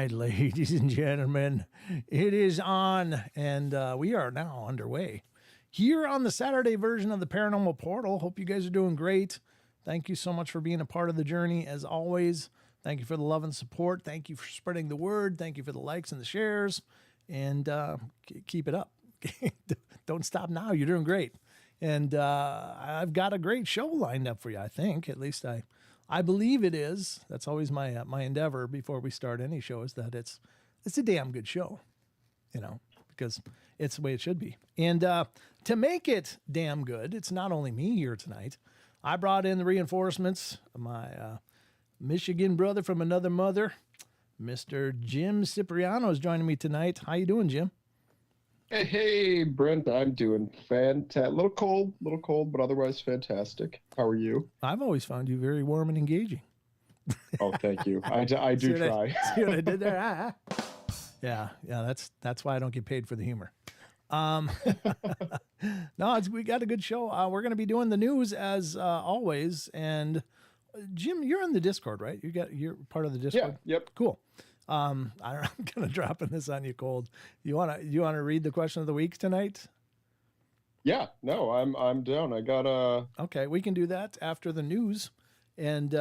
Ladies and gentlemen, it is on, and we are now underway here on the Saturday version of the Paranormal Portal. Hope you guys are doing great. Thank you so much for being a part of the journey, as always. Thank you for the love and support. Thank you for spreading the word. Thank you for the likes and the shares, and keep it up. Don't stop now. You're doing great, and I've got a great show lined up for you. I think, at least I believe it is. That's always my my endeavor before we start any show, is that it's a damn good show, because it's the way it should be. And to make it damn good, it's not only me here tonight. I brought in the reinforcements. My Michigan brother from another mother, Mr. Jim Cipriano, is joining me tonight. How you doing, Jim? Hey, Brent, I'm doing fantastic. A little cold, but otherwise fantastic. How are you? I've always found you very warm and engaging. Oh, thank you. I do try. See what I did there? Yeah. That's why I don't get paid for the humor. No, we got a good show. We're going to be doing the news as always. And Jim, you're in the Discord, right? You're part of the Discord. Yeah. Yep. Cool. I'm kind of dropping this on you cold. You want to read the question of the week tonight? Yeah, no, I'm down. I got Okay, we can do that after the news, and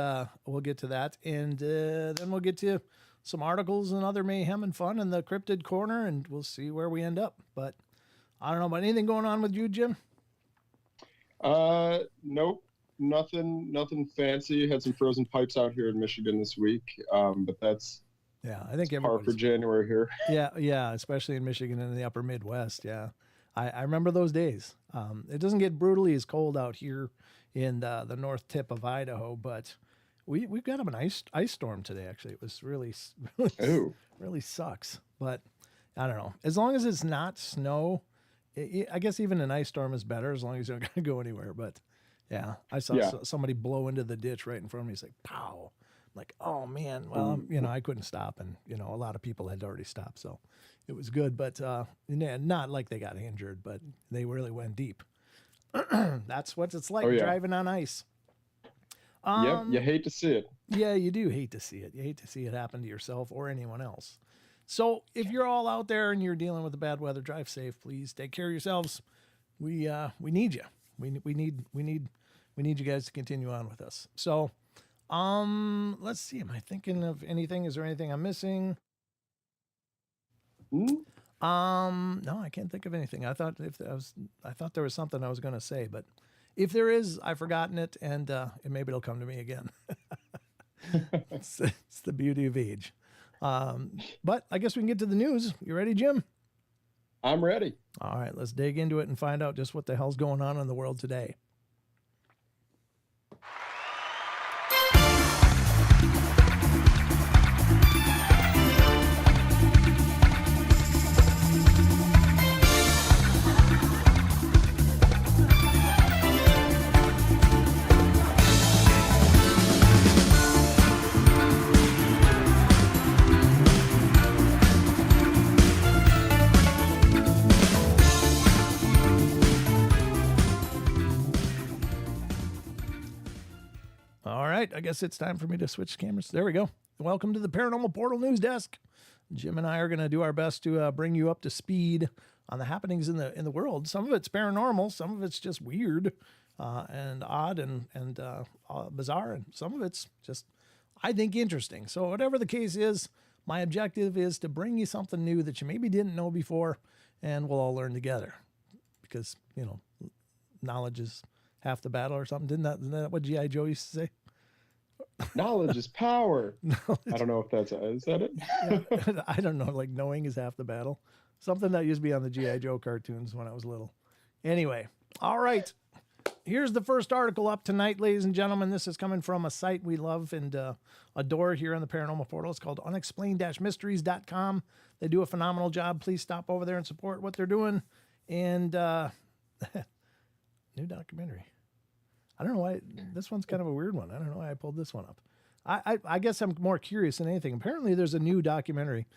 we'll get to that, and then we'll get to some articles and other mayhem and fun in the cryptid corner, and we'll see where we end up. But I don't know about anything going on with you, Jim. Nope, nothing fancy. Had some frozen pipes out here in Michigan this week, but that's. Yeah, I think par for January here. Yeah, especially in Michigan and the upper Midwest. Yeah, I remember those days. It doesn't get brutally as cold out here in the north tip of Idaho, but we've got an ice storm today. Actually, it was really sucks. But I don't know. As long as it's not snow, I guess even an ice storm is better as long as you're not going to go anywhere. But yeah, I saw somebody blow into the ditch right in front of me. It's like, pow. Like, oh man, well, I couldn't stop, and a lot of people had already stopped, so it was good. But not like they got injured, but they really went deep. That's what it's like driving on ice. Yep, you hate to see it. Yeah, you do hate to see it. You hate to see it happen to yourself or anyone else. So if you're all out there and you're dealing with the bad weather, drive safe, please. Take care of yourselves. We need you. We need you guys to continue on with us. So. Let's see. Am I thinking of anything? Is there anything I'm missing? No, I can't think of anything. I thought there was something I was going to say, but if there is, I've forgotten it, and maybe it'll come to me again. It's the beauty of age. But I guess we can get to the news. You ready, Jim? I'm ready. All right, let's dig into it and find out just what the hell's going on in the world today. right, I guess it's time for me to switch cameras. There we go. Welcome to the Paranormal Portal News Desk. Jim and I are going to do our best to bring you up to speed on the happenings in the world. Some of it's paranormal, some of it's just weird and odd and bizarre, and some of it's just, I think, interesting. So whatever the case is, my objective is to bring you something new that you maybe didn't know before, and we'll all learn together. Because, you know, knowledge is half the battle or something. Isn't that what G.I. Joe used to say? Knowledge is power. I don't know if is that it? Yeah, I don't know. Like, knowing is half the battle. Something that used to be on the G.I. Joe cartoons when I was little. Anyway, all right. Here's the first article up tonight, ladies and gentlemen. This is coming from a site we love and adore here on the Paranormal Portal. It's called unexplained-mysteries.com. They do a phenomenal job. Please stop over there and support what they're doing. And new documentary. I don't know why. This one's kind of a weird one. I don't know why I pulled this one up. I guess I'm more curious than anything. Apparently, there's a new documentary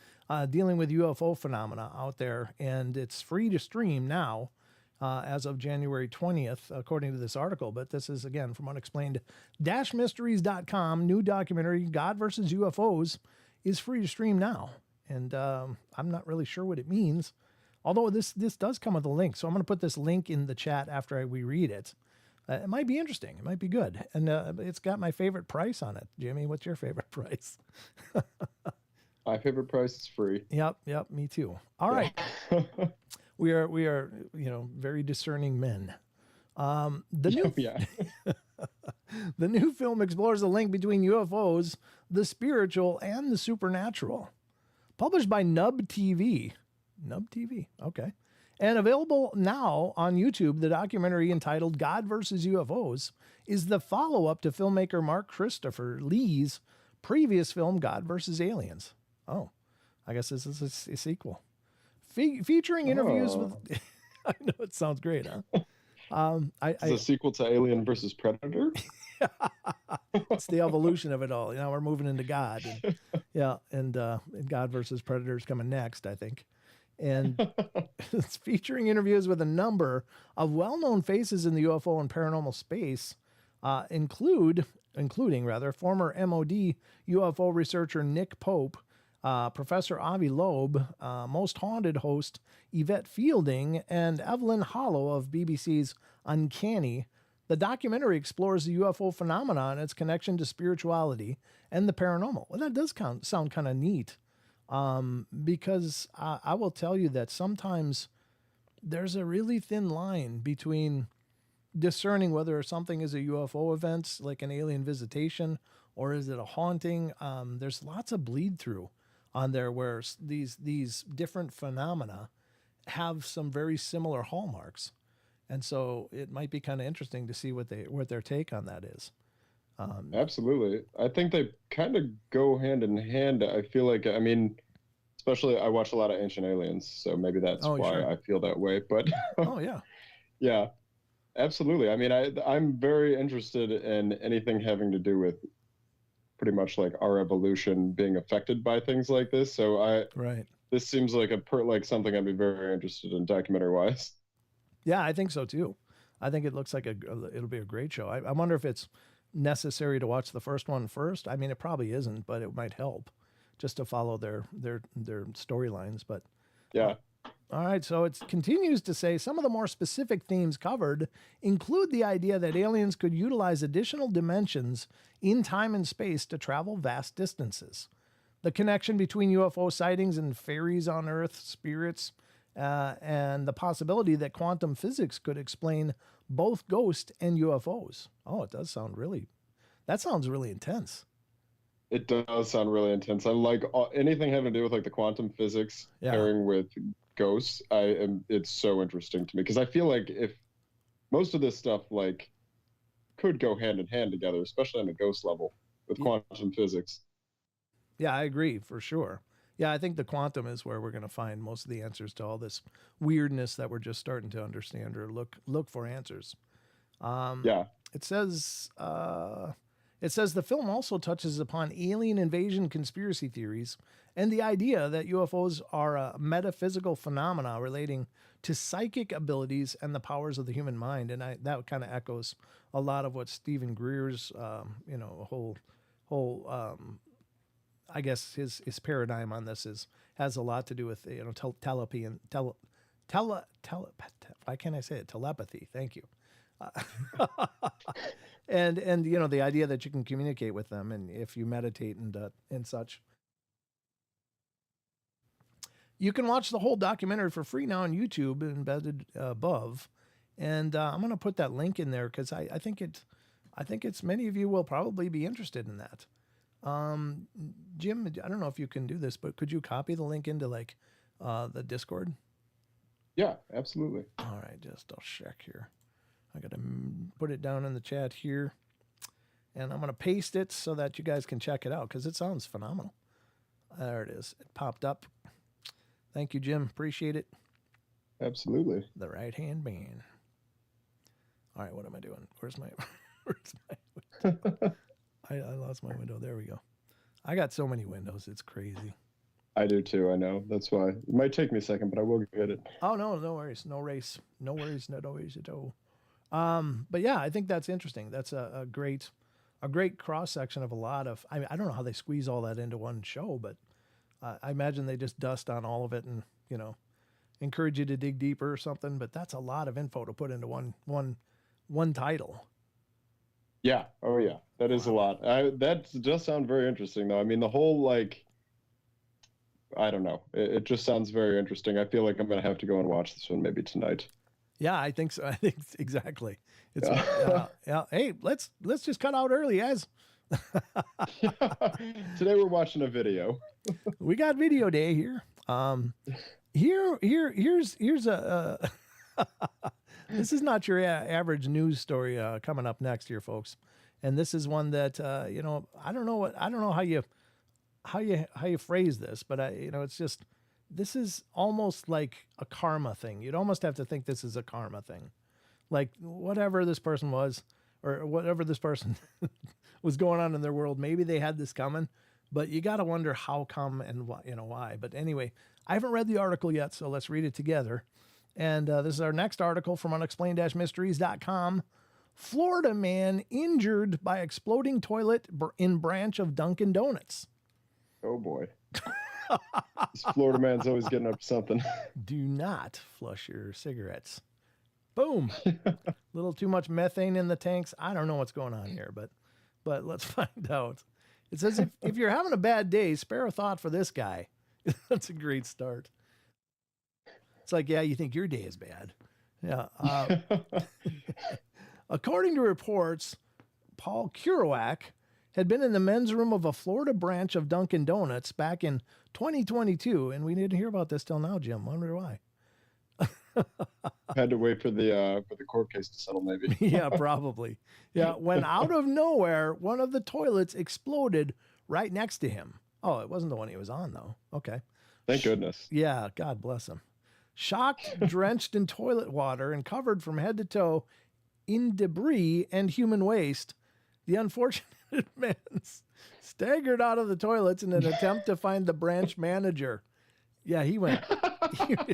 dealing with UFO phenomena out there, and it's free to stream now as of January 20th, according to this article. But this is, again, from unexplained-mysteries.com. New documentary, God versus UFOs, is free to stream now. And I'm not really sure what it means. Although this does come with a link. So I'm going to put this link in the chat after we read it. It might be interesting. It might be good. And it's got my favorite price on it. Jimmy, what's your favorite price? My favorite price is free. Yep, me too. All right. We are, very discerning men. The new the new film explores the link between UFOs, the spiritual, and the supernatural. Published by Nub TV. Nub TV, okay. And available now on YouTube, the documentary entitled God versus UFOs is the follow-up to filmmaker Mark Christopher Lee's previous film, God versus Aliens. Oh, I guess this is a sequel. Featuring interviews with... I know, it sounds great, huh? It's a sequel to Alien versus Predator? It's the evolution of it all. Now we're moving into God. And God versus Predator is coming next, I think. And it's featuring interviews with a number of well-known faces in the UFO and paranormal space, including former MOD UFO researcher Nick Pope, Professor Avi Loeb, Most Haunted host Yvette Fielding, and Evelyn Hollow of BBC's Uncanny. The documentary explores the UFO phenomenon and its connection to spirituality and the paranormal. Well, that does sound kind of neat. Because I will tell you that sometimes there's a really thin line between discerning whether something is a UFO event, like an alien visitation, or is it a haunting. There's lots of bleed through on there where these different phenomena have some very similar hallmarks. And so it might be kind of interesting to see what their take on that is. Absolutely. I think they kind of go hand in hand. I feel like, especially I watch a lot of Ancient Aliens, so maybe that's why sure. I feel that way. But oh, yeah. Yeah, absolutely. I'm very interested in anything having to do with pretty much like our evolution being affected by things like this. So this seems like something I'd be very interested in documentary wise. Yeah, I think so too. I think it looks like it'll be a great show. I wonder if it's necessary to watch the first one first. I mean, it probably isn't, but it might help just to follow their storylines. But yeah. All right. So it continues to say some of the more specific themes covered include the idea that aliens could utilize additional dimensions in time and space to travel vast distances. The connection between UFO sightings and fairies on Earth, spirits, and the possibility that quantum physics could explain both ghosts and UFOs. Oh, it does sound that sounds really intense. It does sound really intense. I like anything having to do with like the quantum physics pairing with ghosts. It's so interesting to me because I feel like if most of this stuff like could go hand in hand together, especially on the ghost level with quantum physics. Yeah, I agree for sure. Yeah, I think the quantum is where we're going to find most of the answers to all this weirdness that we're just starting to understand or look for answers. It says It says the film also touches upon alien invasion conspiracy theories and the idea that UFOs are a metaphysical phenomena relating to psychic abilities and the powers of the human mind. And that kind of echoes a lot of what Stephen Greer's, I guess his paradigm on this has a lot to do with telepathy and why can't I say it? Telepathy. Thank you. And the idea that you can communicate with them, and if you meditate and such. You can watch the whole documentary for free now on YouTube, embedded above, and I'm going to put that link in there because I think it's many of you will probably be interested in that. Jim, I don't know if you can do this, but could you copy the link into the Discord? Yeah, absolutely. All right, I'll check here. I got to put it down in the chat here, and I'm going to paste it so that you guys can check it out because it sounds phenomenal. There it is. It popped up. Thank you, Jim. Appreciate it. Absolutely. The right-hand man. All right, what am I doing? Where's my window? I lost my window. There we go. I got so many windows. It's crazy. I do too. I know. That's why. It might take me a second, but I will get it. Oh, no worries. No race. No worries. No worries at all. But yeah, I think that's interesting. That's a great cross section of a lot of, I don't know how they squeeze all that into one show, but I imagine they just dust on all of it and, encourage you to dig deeper or something, but that's a lot of info to put into one title. Yeah. Oh yeah. That is a lot. That does sound very interesting though. I mean, the whole, I don't know. It just sounds very interesting. I feel like I'm going to have to go and watch this one maybe tonight. Yeah, I think so. I think exactly. It's yeah. Hey, let's just cut out early, guys. Today we're watching a video. We got video day here. Here's a this is not your average news story coming up next here, folks. And this is one that I don't know how you phrase this, but it's just, this is almost like a karma thing. You'd almost have to think this is a karma thing. Like whatever this person was, or whatever this person was going on in their world, maybe they had this coming, but you got to wonder how come and why. But anyway, I haven't read the article yet, so let's read it together. And this is our next article from unexplained-mysteries.com. Florida man injured by exploding toilet in branch of Dunkin' Donuts. Oh boy. This Florida man's always getting up to something. Do not flush your cigarettes. Boom. Little too much methane in the tanks. I don't know what's going on here, but let's find out. It says if you're having a bad day, spare a thought for this guy. That's a great start. It's like, yeah, you think your day is bad. Yeah. According to reports, Paul Kerouac had been in the men's room of a Florida branch of Dunkin' Donuts back in 2022, and we didn't hear about this till now, Jim. Wonder why. Had to wait for the court case to settle, maybe. Yeah, probably. Yeah, when out of nowhere, one of the toilets exploded right next to him. Oh, it wasn't the one he was on, though. Okay. Thank goodness. Yeah, God bless him. Shocked, drenched in toilet water, and covered from head to toe in debris and human waste, the unfortunate man staggered out of the toilets in an attempt to find the branch manager. Yeah, he went.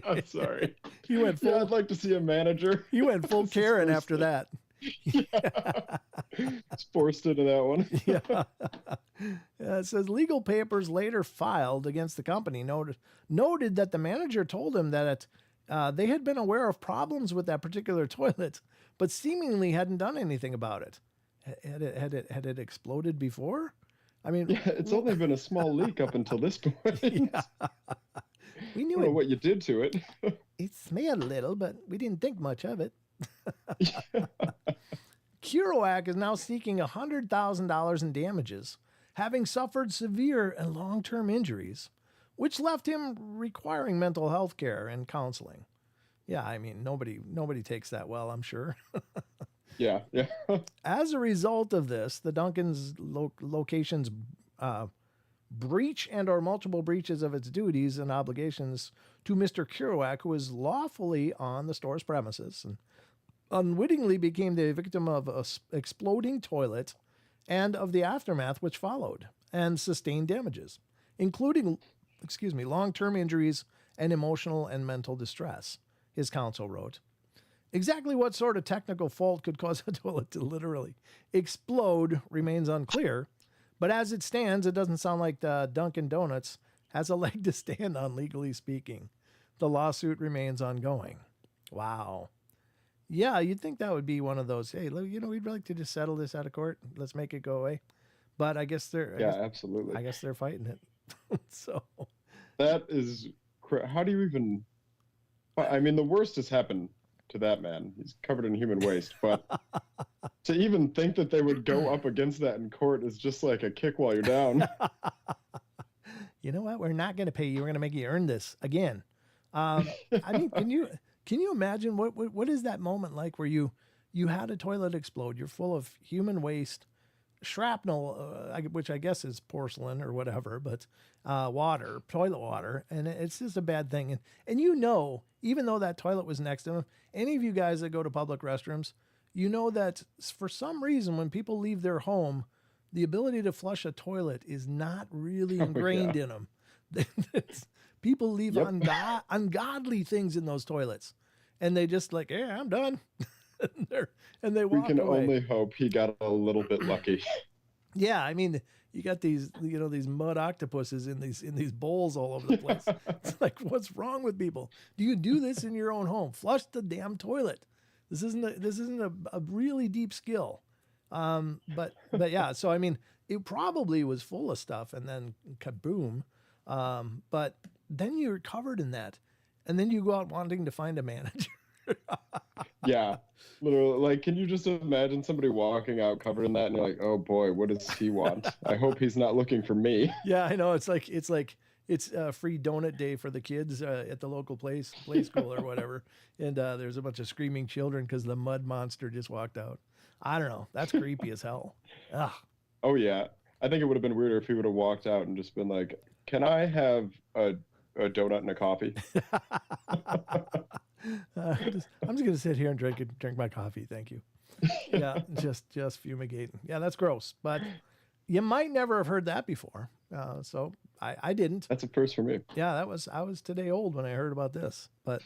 I'm sorry. He went full. Yeah, I'd like to see a manager. He went full Karen after that. It's forced into that one. Yeah. It says legal papers later filed against the company noted that the manager told him that they had been aware of problems with that particular toilet, but seemingly hadn't done anything about it. Had it exploded before? I mean, yeah, it's only been a small leak up until this point. Yeah. We knew what you did to it. It smelled a little, but we didn't think much of it. Kerouac is now seeking $100,000 in damages, having suffered severe and long-term injuries, which left him requiring mental health care and counseling. Yeah, I mean, nobody takes that well, I'm sure. Yeah. As a result of this, the Dunkin's location's breach and or multiple breaches of its duties and obligations to Mr. Kerouac, who was lawfully on the store's premises and unwittingly became the victim of an exploding toilet and of the aftermath which followed and sustained damages, including, long-term injuries and emotional and mental distress, his counsel wrote. Exactly what sort of technical fault could cause a toilet to literally explode remains unclear, but as it stands, it doesn't sound like the Dunkin' Donuts has a leg to stand on, legally speaking. The lawsuit remains ongoing. Wow. Yeah, you'd think that would be one of those, hey, we'd like to just settle this out of court. Let's make it go away. But I guess absolutely. I guess they're fighting it. So that is, how do you even, I mean, the worst has happened to that man. He's covered in human waste, but to even think that they would go up against that in court is just like a kick while you're down. You know what? We're not going to pay you. We're going to make you earn this again. I mean, can you imagine what is that moment like where you had a toilet explode? You're full of human waste, shrapnel, which I guess is porcelain or whatever, but water, toilet water, and it's just a bad thing. And even though that toilet was next to him, any of you guys that go to public restrooms, you know that for some reason when people leave their home, the ability to flush a toilet is not really ingrained in them. People leave ungodly things in those toilets, and they just like, yeah, I'm done. and they walk away. We can only hope he got a little bit lucky. Yeah, I mean, you got these mud octopuses in these bowls all over the place. It's like, what's wrong with people? Do you do this in your own home? Flush the damn toilet. This isn't a really deep skill. But yeah, so I mean, it probably was full of stuff and then kaboom. But then you're covered in that, and then you go out wanting to find a manager. Yeah, literally. Like, can you just imagine somebody walking out covered in that, and you're like, oh boy, what does he want? I hope he's not looking for me. Yeah, I know. It's a free donut day for the kids at the local play school or whatever, and there's a bunch of screaming children because the mud monster just walked out. I don't know. That's creepy as hell. Ugh. Oh yeah, I think it would have been weirder if he would have walked out and just been like, "Can I have a donut and a coffee?" I'm just gonna sit here and drink my coffee, thank you. Yeah, just fumigating. Yeah, that's gross, but you might never have heard that before. So I didn't. That's a first for me. Yeah, I was today old when I heard about this, but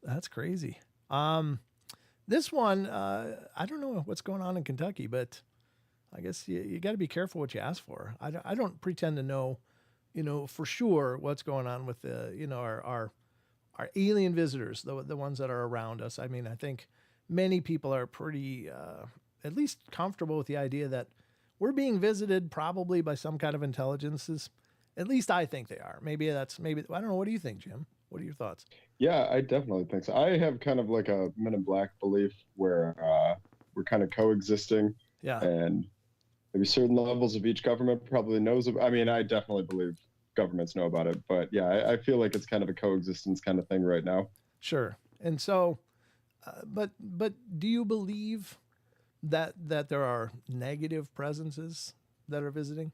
that's crazy. This one, I don't know what's going on in Kentucky, but I guess you got to be careful what you ask for. I don't pretend to know, for sure what's going on with our alien visitors, the ones that are around us. I mean, I think many people are pretty, at least comfortable with the idea that we're being visited probably by some kind of intelligences. At least I think they are. Maybe I don't know. What do you think, Jim? What are your thoughts? Yeah, I definitely think so. I have kind of like a Men in Black belief where we're kind of coexisting. Yeah. And maybe certain levels of each government probably knows. I mean, I definitely believe governments know about it, but yeah, I feel like it's kind of a coexistence kind of thing right now. Sure. And so, but do you believe that there are negative presences that are visiting?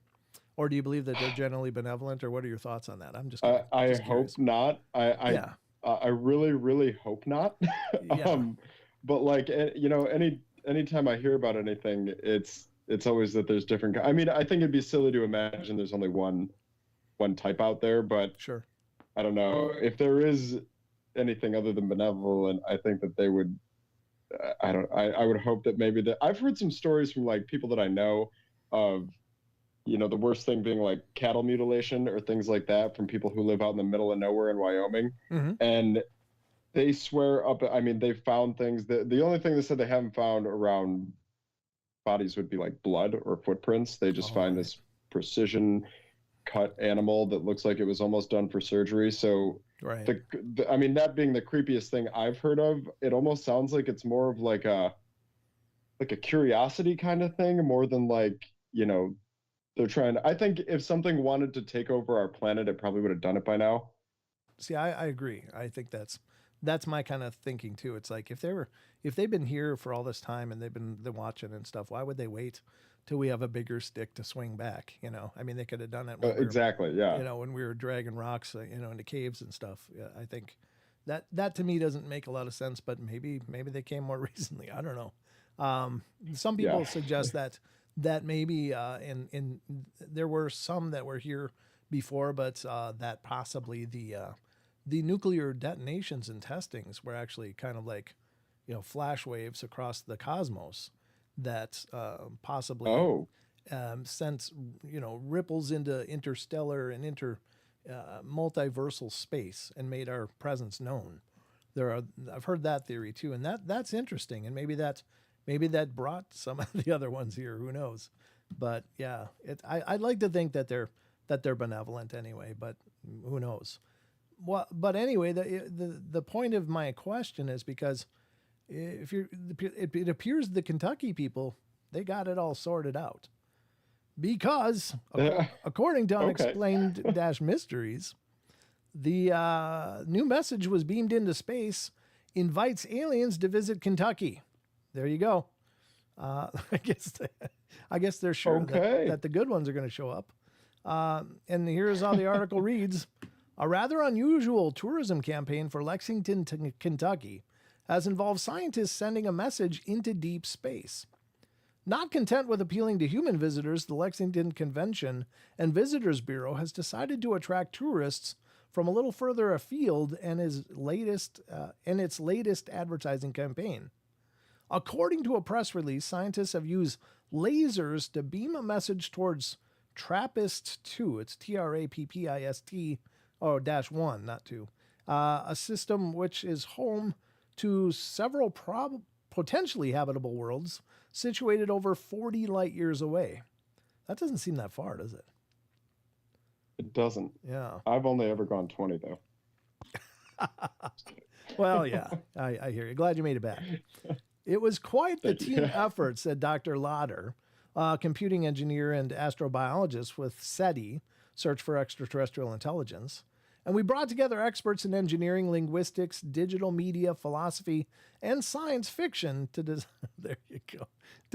Or do you believe that they're generally benevolent, or what are your thoughts on that? I'm just I hope not. I really, really hope not. Yeah. But like, anytime I hear about anything, it's always that there's different. I mean, I think it'd be silly to imagine there's only one type out there, but sure. I don't know if there is anything other than benevolent. I think that they would. I would hope that maybe that I've heard some stories from like people that I know of. The worst thing being like cattle mutilation or things like that from people who live out in the middle of nowhere in Wyoming. Mm-hmm. And they swear up. I mean, they've found things that the only thing they said they haven't found around bodies would be like blood or footprints. They just find this precision cut animal that looks like it was almost done for surgery. So right. I mean, that being the creepiest thing I've heard of, it almost sounds like it's more of like a curiosity kind of thing more than like, they're trying to, I think if something wanted to take over our planet, it probably would have done it by now. See, I agree. I think that's my kind of thinking too. It's like if they've been here for all this time and they've been watching and stuff, why would they wait till we have a bigger stick to swing back? I mean, they could have done it. Exactly. Yeah. When we were dragging rocks, into caves and stuff. Yeah, I think that to me doesn't make a lot of sense, but maybe they came more recently. I don't know. Some people suggest that that maybe, and there were some that were here before, but that possibly the nuclear detonations and testings were actually kind of like, flash waves across the cosmos that possibly sent, ripples into interstellar and multiversal space and made our presence known. I've heard that theory too, and that's interesting, and maybe that brought some of the other ones here. Who knows? But yeah, I'd like to think that they're benevolent anyway, but who knows? Well, but anyway, the point of my question is because it appears the Kentucky people, they got it all sorted out, because according to Unexplained Mysteries, the new message was beamed into space, invites aliens to visit Kentucky. There you go. I guess they're sure that the good ones are going to show up. And here's how the article reads. A rather unusual tourism campaign for Lexington, Kentucky, has involved scientists sending a message into deep space. Not content with appealing to human visitors, the Lexington Convention and Visitors Bureau has decided to attract tourists from a little further afield in its latest advertising campaign. According to a press release, scientists have used lasers to beam a message towards TRAPPIST-2. It's TRAPPIST, -1, not 2. A system which is home to several potentially habitable worlds situated over 40 light years away. That doesn't seem that far, does it? It doesn't. Yeah. I've only ever gone 20, though. Well, yeah, I hear you. Glad you made it back. It was quite the team effort, said Dr. Lauder, computing engineer and astrobiologist with SETI, Search for Extraterrestrial Intelligence. And we brought together experts in engineering, linguistics, digital media, philosophy, and science fiction to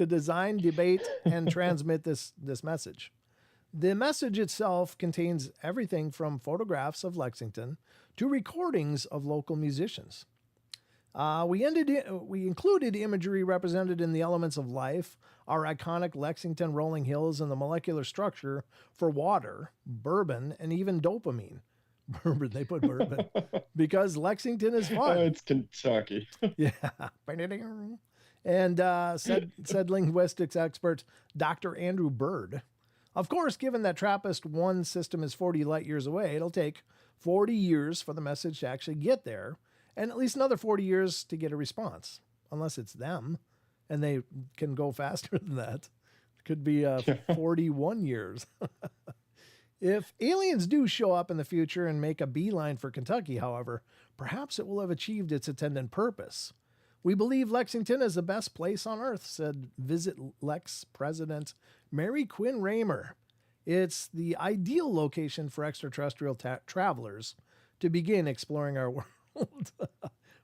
design, debate, and transmit this message. The message itself contains everything from photographs of Lexington to recordings of local musicians. We included imagery represented in the elements of life, our iconic Lexington rolling hills, and the molecular structure for water, bourbon, and even dopamine. Bourbon, they put bourbon because Lexington is fun. Oh, it's Kentucky. Yeah. And said linguistics expert Dr. Andrew Bird. Of course, given that TRAPPIST-1 system is 40 light years away, it'll take 40 years for the message to actually get there, and at least another 40 years to get a response, unless it's them, and they can go faster than that. It could be 41 years. If aliens do show up in the future and make a beeline for Kentucky, however, perhaps it will have achieved its intended purpose. We believe Lexington is the best place on Earth, said Visit Lex President Mary Quinn Raymer. It's the ideal location for extraterrestrial travelers to begin exploring our world.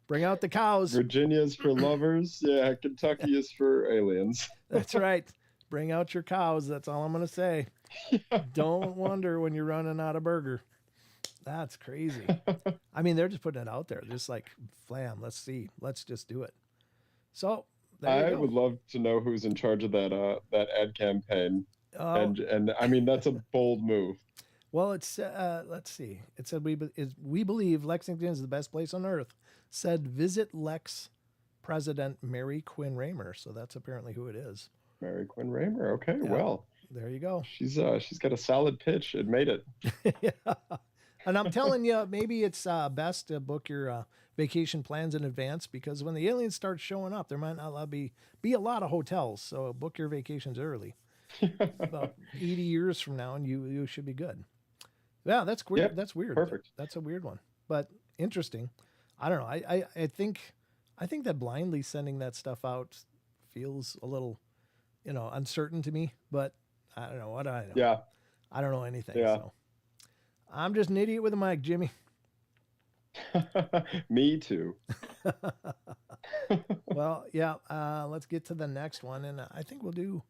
Bring out the cows. Virginia's for lovers. Yeah, Kentucky is for aliens. That's right. Bring out your cows. That's all I'm going to say. Don't wonder when you're running out of burger. That's crazy. I mean, they're just putting it out there. Just like, flam, let's see. Let's just do it. So I would love to know who's in charge of that ad campaign. And I mean, that's a bold move. Well, it's let's see. It said we believe Lexington is the best place on Earth, said Visit Lex President Mary Quinn Raymer. So that's apparently who it is. Mary Quinn Raymer. Okay, yeah. Well. There you go. She's got a solid pitch. It made it. Yeah. And I'm telling you, maybe it's best to book your vacation plans in advance, because when the aliens start showing up, there might not be a lot of hotels. So book your vacations early. About 80 years from now, and you should be good. Yeah, that's weird. Yep, that's weird. Perfect. That's a weird one, but interesting. I don't know. I think that blindly sending that stuff out feels a little, uncertain to me, but I don't know what I know. Yeah. I don't know anything. Yeah. So I'm just an idiot with a mic, Jimmy. Me too. Well, yeah. Let's get to the next one. And I think we'll do,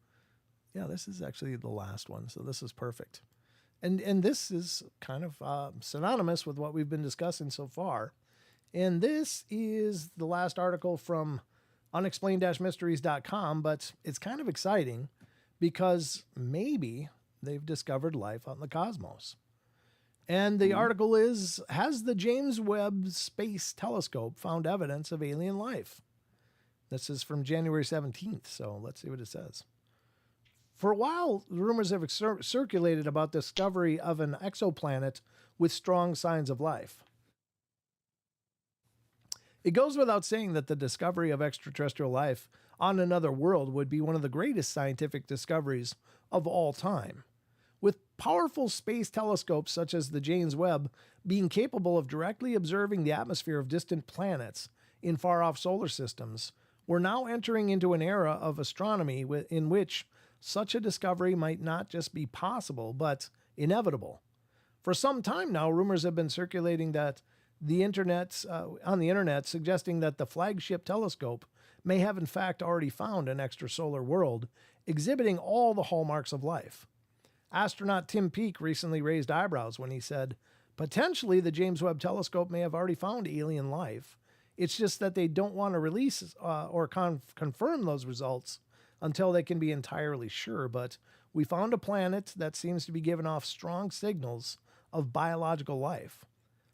this is actually the last one. So this is perfect. And this is kind of synonymous with what we've been discussing so far. And this is the last article from unexplained-mysteries.com, but it's kind of exciting because maybe they've discovered life out in the cosmos. And the article is, has the James Webb Space Telescope found evidence of alien life? This is from January 17th, so let's see what it says. For a while, rumors have circulated about the discovery of an exoplanet with strong signs of life. It goes without saying that the discovery of extraterrestrial life on another world would be one of the greatest scientific discoveries of all time. With powerful space telescopes such as the James Webb being capable of directly observing the atmosphere of distant planets in far-off solar systems, we're now entering into an era of astronomy in which such a discovery might not just be possible, but inevitable. For some time now, rumors have been circulating that on the internet suggesting that the flagship telescope may have in fact already found an extrasolar world exhibiting all the hallmarks of life. Astronaut Tim Peake recently raised eyebrows when he said, potentially the James Webb Telescope may have already found alien life. It's just that they don't want to release or confirm those results until they can be entirely sure. But we found a planet that seems to be giving off strong signals of biological life.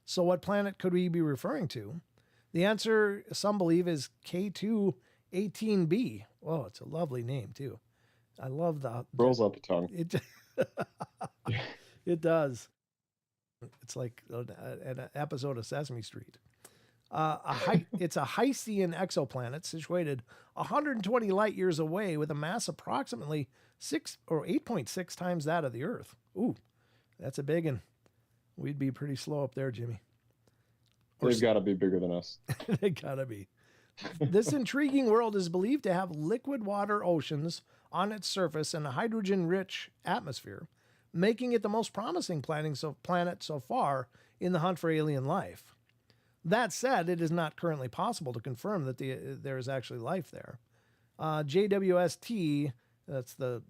So what planet could we be referring to? The answer, some believe, is K2-18b. Oh, it's a lovely name, too. I love the... Rolls off the tongue. It does. It's like an episode of Sesame Street. It's a Hycean exoplanet situated 120 light years away with a mass approximately 8.6 times that of the Earth. Ooh, that's a big one. We'd be pretty slow up there, Jimmy. They've got to be bigger than us. They got to be. This intriguing world is believed to have liquid water oceans on its surface and a hydrogen-rich atmosphere, making it the most promising planet so far in the hunt for alien life. That said, it is not currently possible to confirm that there is actually life there. JWST, that's the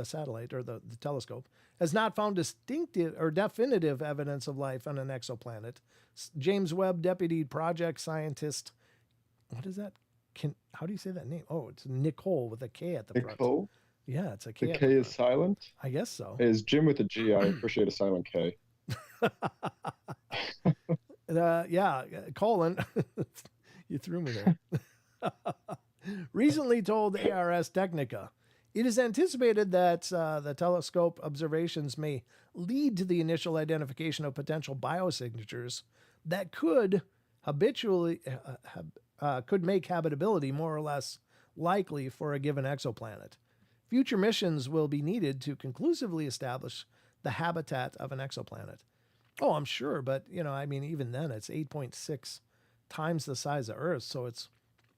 satellite or the telescope, has not found distinctive or definitive evidence of life on an exoplanet. James Webb Deputy Project Scientist, what is that? How do you say that name? Oh, it's Nicole with a K at the front. Nicole? Yeah, it's a K. The K is silent? I guess so. It is Jim with a G. I appreciate a silent K. Yeah, colon. You threw me there. Recently told Ars Technica, it is anticipated that the telescope observations may lead to the initial identification of potential biosignatures that could make habitability more or less likely for a given exoplanet. Future missions will be needed to conclusively establish the habitat of an exoplanet. Oh, I'm sure, but even then it's 8.6 times the size of Earth, so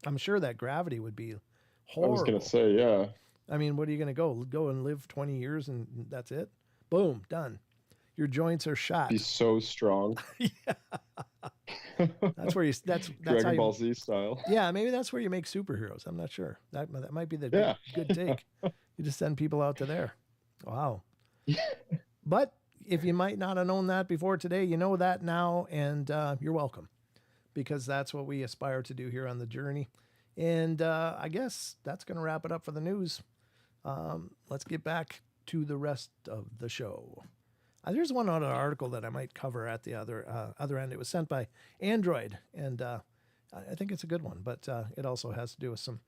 I'm sure that gravity would be horrible. I was going to say, yeah. I mean, what are you going to go and live 20 years and that's it? Boom, done. Your joints are shot. Be so strong. Yeah. That's where that's Dragon Ball Z style. Yeah, maybe that's where you make superheroes. I'm not sure. That might be the good take. You just send people out to there. Wow. But if you might not have known that before today, you know that now, and you're welcome, because that's what we aspire to do here on the journey. And I guess that's going to wrap it up for the news. Let's get back to the rest of the show. There's one other article that I might cover at the other end. It was sent by Android, and I think it's a good one, but it also has to do with some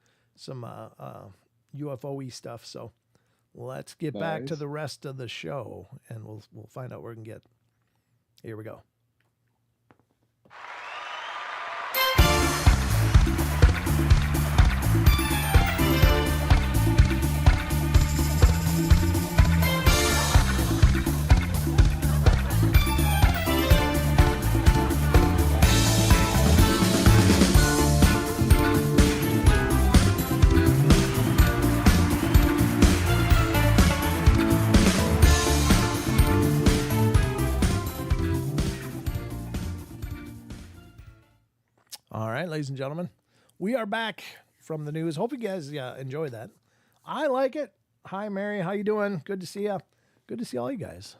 UFO-y stuff. So let's get back to the rest of the show, and we'll find out where we can get. Here we go. All right, ladies and gentlemen, we are back from the news. Hope you guys enjoy that. I like it. Hi, Mary. How you doing? Good to see you. Good to see all you guys.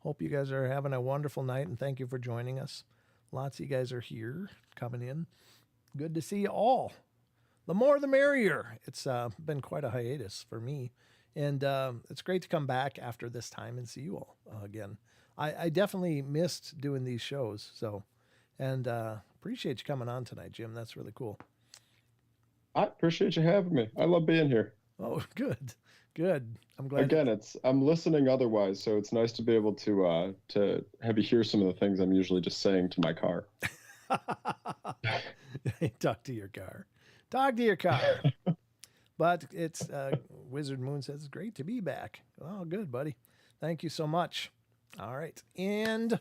Hope you guys are having a wonderful night, and thank you for joining us. Lots of you guys are here coming in. Good to see you all. the more the merrier. It's been quite a hiatus for me. And it's great to come back after this time and see you all again. I definitely missed doing these shows. So, and appreciate you coming on tonight, Jim. That's really cool. I appreciate you having me. I love being here. Oh, good, good. I'm glad. Again, I'm listening otherwise, so it's nice to be able to have you hear some of the things I'm usually just saying to my car. Talk to your car. Talk to your car. But it's Wizard Moon says it's great to be back. Oh, good, buddy. Thank you so much. All right, and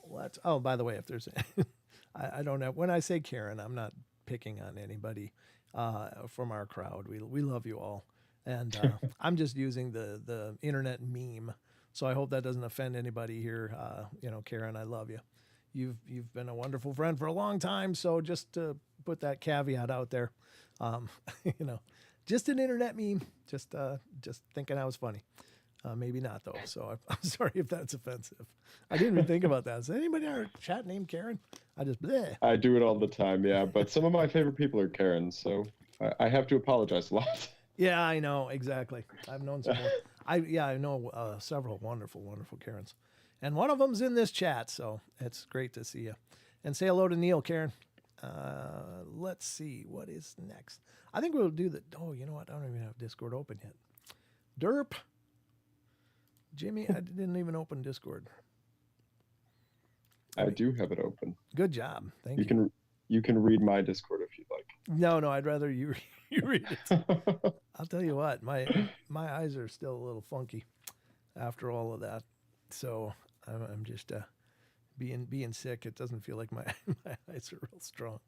let's. Oh, by the way, if there's, I don't know. When I say Karen, I'm not picking on anybody from our crowd. We love you all, and I'm just using the internet meme. So I hope that doesn't offend anybody here. Karen, I love you. You've been a wonderful friend for a long time. So just to put that caveat out there, just an internet meme. Just thinking I was funny. Maybe not though. So I'm sorry if that's offensive. I didn't even think about that. Is anybody in our chat named Karen? Bleh. I do it all the time, yeah. But some of my favorite people are Karens, so I have to apologize a lot. Yeah, I know exactly. I've known some. I know several wonderful Karens, and one of them's in this chat. So it's great to see you, and say hello to Neil, Karen. Let's see what is next. I think we'll do the. Oh, you know what? I don't even have Discord open yet. Derp. Jimmy, I didn't even open Discord. I do have it open. Good job. Thank you. You can read my Discord if you'd like. No, I'd rather you read it. I'll tell you what, my eyes are still a little funky after all of that. So I'm just being sick. It doesn't feel like my eyes are real strong.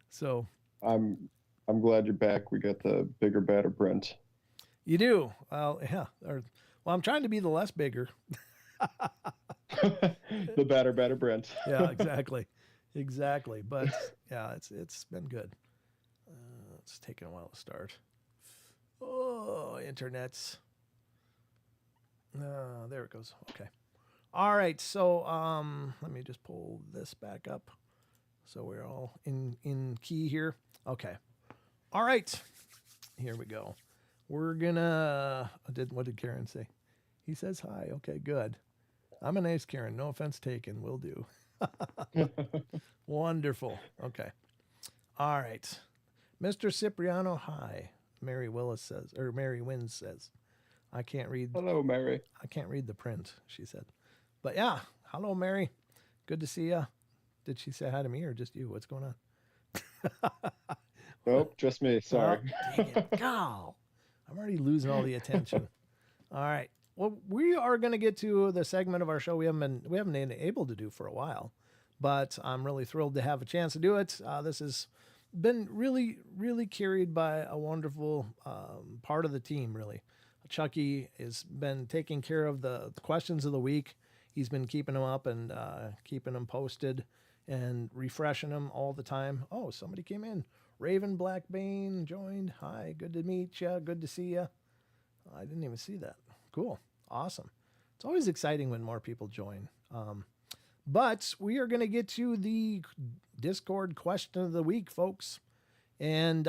So I'm glad you're back. We got the bigger, badder Brent. You do? Well, yeah. Well, I'm trying to be the less bigger. The badder Brent. Yeah, exactly. But yeah, it's been good. It's taken a while to start. Oh, internet's. There it goes. Okay. All right. So let me just pull this back up, so we're all in key here. Okay. All right. Here we go. We're gonna. What did Karen say? He says hi. Okay, good. I'm a nice Karen. No offense taken. Will do. Wonderful. Okay. All right. Mr. Cipriano, hi. Mary Willis says, or Mary Wynn says, I can't read. Hello, Mary. I can't read the print, she said. But yeah, hello, Mary. Good to see you. Did she say hi to me or just you? What's going on? Nope, just me. Sorry. Oh, dang it. God, I'm already losing all the attention. All right. Well, we are going to get to the segment of our show we haven't been able to do for a while, but I'm really thrilled to have a chance to do it. This has been really, really carried by a wonderful part of the team, really. Chucky has been taking care of the questions of the week. He's been keeping them up and keeping them posted and refreshing them all the time. Oh, somebody came in. Raven Blackbane joined. Hi, good to meet you. Good to see you. I didn't even see that. Cool. Awesome. It's always exciting when more people join. But we are going to get to the Discord question of the week, folks. And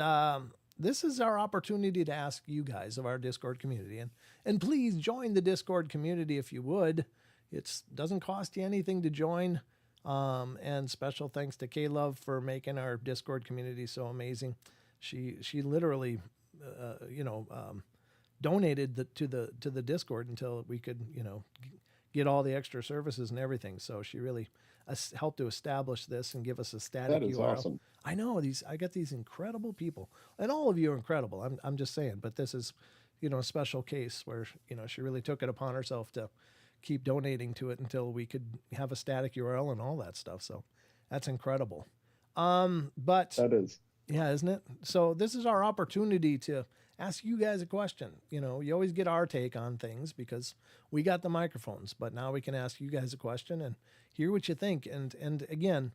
this is our opportunity to ask you guys of our Discord community. And please join the Discord community if you would. It doesn't cost you anything to join. And special thanks to K-Love for making our Discord community so amazing. She literally, donated to the Discord until we could, get all the extra services and everything. So she really helped to establish this and give us a static that is URL. Awesome. I know I got these incredible people, and all of you are incredible. I'm just saying, but this is, a special case where, she really took it upon herself to keep donating to it until we could have a static URL and all that stuff. So that's incredible. But that is, yeah, isn't it? So this is our opportunity to ask you guys a question. You always get our take on things because we got the microphones, but now we can ask you guys a question and hear what you think. And again,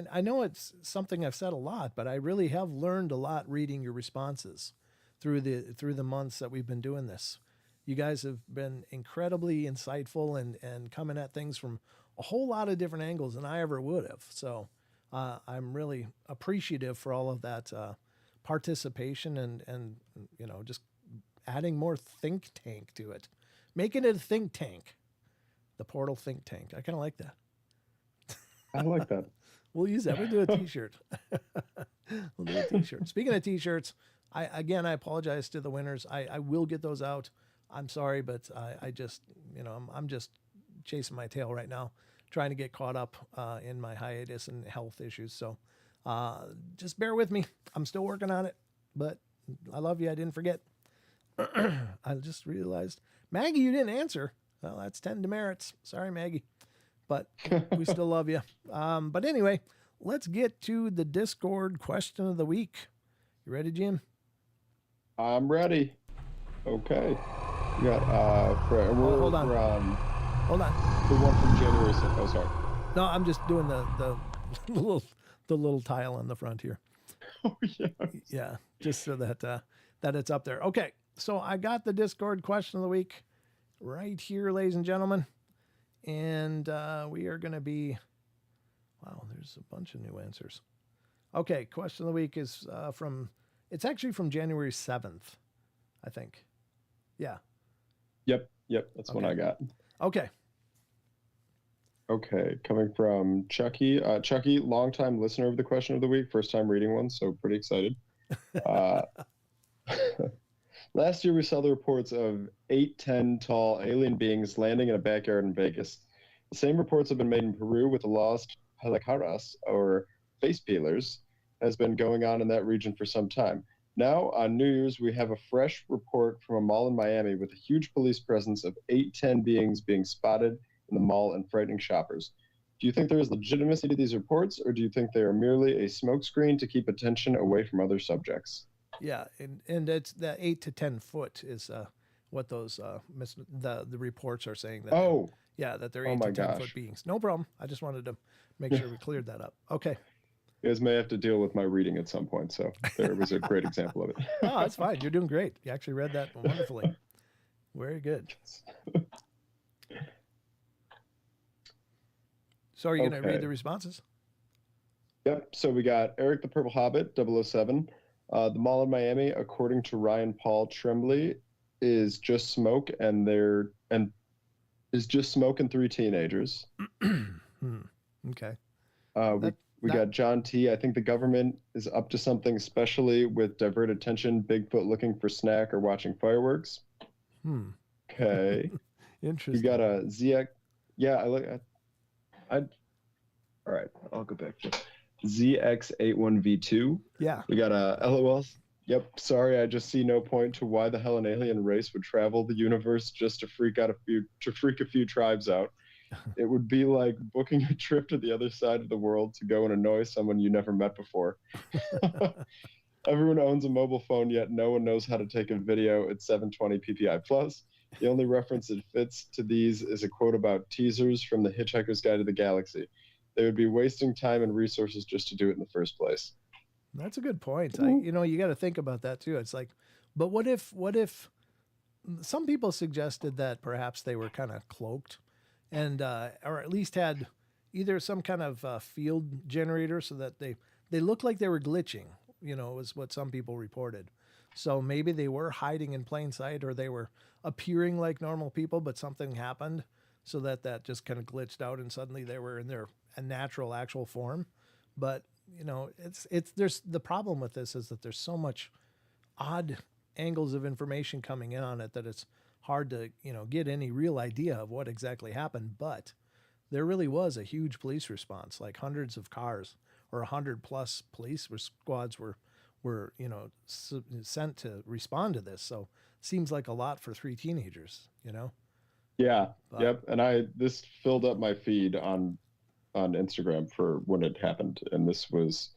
I know it's something I've said a lot, but I really have learned a lot reading your responses through the months that we've been doing this. You guys have been incredibly insightful and coming at things from a whole lot of different angles than I ever would have. So I'm really appreciative for all of that participation and just adding more think tank to it, making it a think tank, the Portal think tank. I kind of like that. I like that. We'll use that. We'll do a t-shirt. We'll do a t-shirt. Speaking of t-shirts, I apologize to the winners. I will get those out. I'm sorry, but I just, I'm just chasing my tail right now, trying to get caught up in my hiatus and health issues. So just bear with me. I'm still working on it, but I love you. I didn't forget. I just realized, Maggie, you didn't answer. Well, that's 10 demerits. Sorry, Maggie, but we still love you. But anyway, let's get to the Discord question of the week. You ready, Jim? I'm ready. Okay. We got hold on. Hold on. The one from January 6th. Oh, sorry. No, I'm just doing the little tile on the front here. Oh yeah. Yeah, just so that it's up there. Okay, so I got the Discord question of the week right here, ladies and gentlemen, and we are going to be. Wow, there's a bunch of new answers. Okay, question of the week is it's actually from January 7th, I think. Yeah. Yep, that's one I got. Okay. Okay, coming from Chucky. Chucky, longtime listener of the question of the week, first time reading one, so pretty excited. Last year we saw the reports of 8'10" tall alien beings landing in a backyard in Vegas. The same reports have been made in Peru with the lost palacaras, or face peelers, has been going on in that region for some time. Now, on New Year's, we have a fresh report from a mall in Miami with a huge police presence of 8'10" beings being spotted in the mall and frightening shoppers. Do you think there is legitimacy to these reports, or do you think they are merely a smokescreen to keep attention away from other subjects? Yeah, and it's that 8 to 10 foot is what those the reports are saying that. That they're 8 to 10 foot beings. No problem. I just wanted to make sure we cleared that up. Okay. You guys may have to deal with my reading at some point, so there was a great example of it. Oh, that's fine. You're doing great. You actually read that wonderfully. Very good. So are you going to read the responses? Yep. So we got Eric the Purple Hobbit, 007. The mall in Miami, according to Ryan Paul Tremblay, is just smoke and three teenagers. Okay. We got John T. I think the government is up to something, especially with divert attention, Bigfoot looking for snack or watching fireworks. Okay. Interesting. We got a ZX. Yeah, all right, I'll go back to ZX81V2. Yeah. We got a LOL. Yep. Sorry, I just see no point to why the hell an alien race would travel the universe just to freak a few tribes out. It would be like booking a trip to the other side of the world to go and annoy someone you never met before. Everyone owns a mobile phone, yet no one knows how to take a video at 720 ppi plus. The only reference it fits to these is a quote about teasers from The Hitchhiker's Guide to the Galaxy. They would be wasting time and resources just to do it in the first place. That's a good point. You got to think about that too. It's like, but what if some people suggested that perhaps they were kind of cloaked and, or at least had either some kind of field generator so that they looked like they were glitching, was what some people reported. So maybe they were hiding in plain sight, or they were appearing like normal people, but something happened so that just kind of glitched out and suddenly they were in their natural actual form. But there's the problem with this is that there's so much odd angles of information coming in on it that it's hard to get any real idea of what exactly happened. But there really was a huge police response, like hundreds of cars or 100 plus police squads were sent to respond to this. So it seems like a lot for three teenagers. Yeah. Yep. And this filled up my feed on Instagram for when it happened, and this was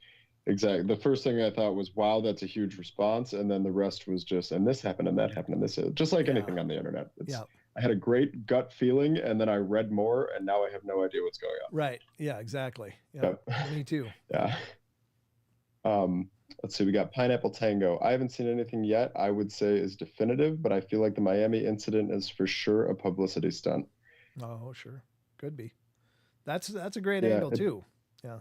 exactly the first thing I thought was, wow, that's a huge response, and then the rest was just, and this happened and that happened and this, just like anything on the internet. I had a great gut feeling, and then I read more, and now I have no idea what's going on. Right. Yeah, exactly. Yeah. Me too. Yeah. Let's see, we got Pineapple Tango. I haven't seen anything yet I would say is definitive, but I feel like the Miami incident is for sure a publicity stunt. Oh, sure. Could be. That's a great angle too. Yeah.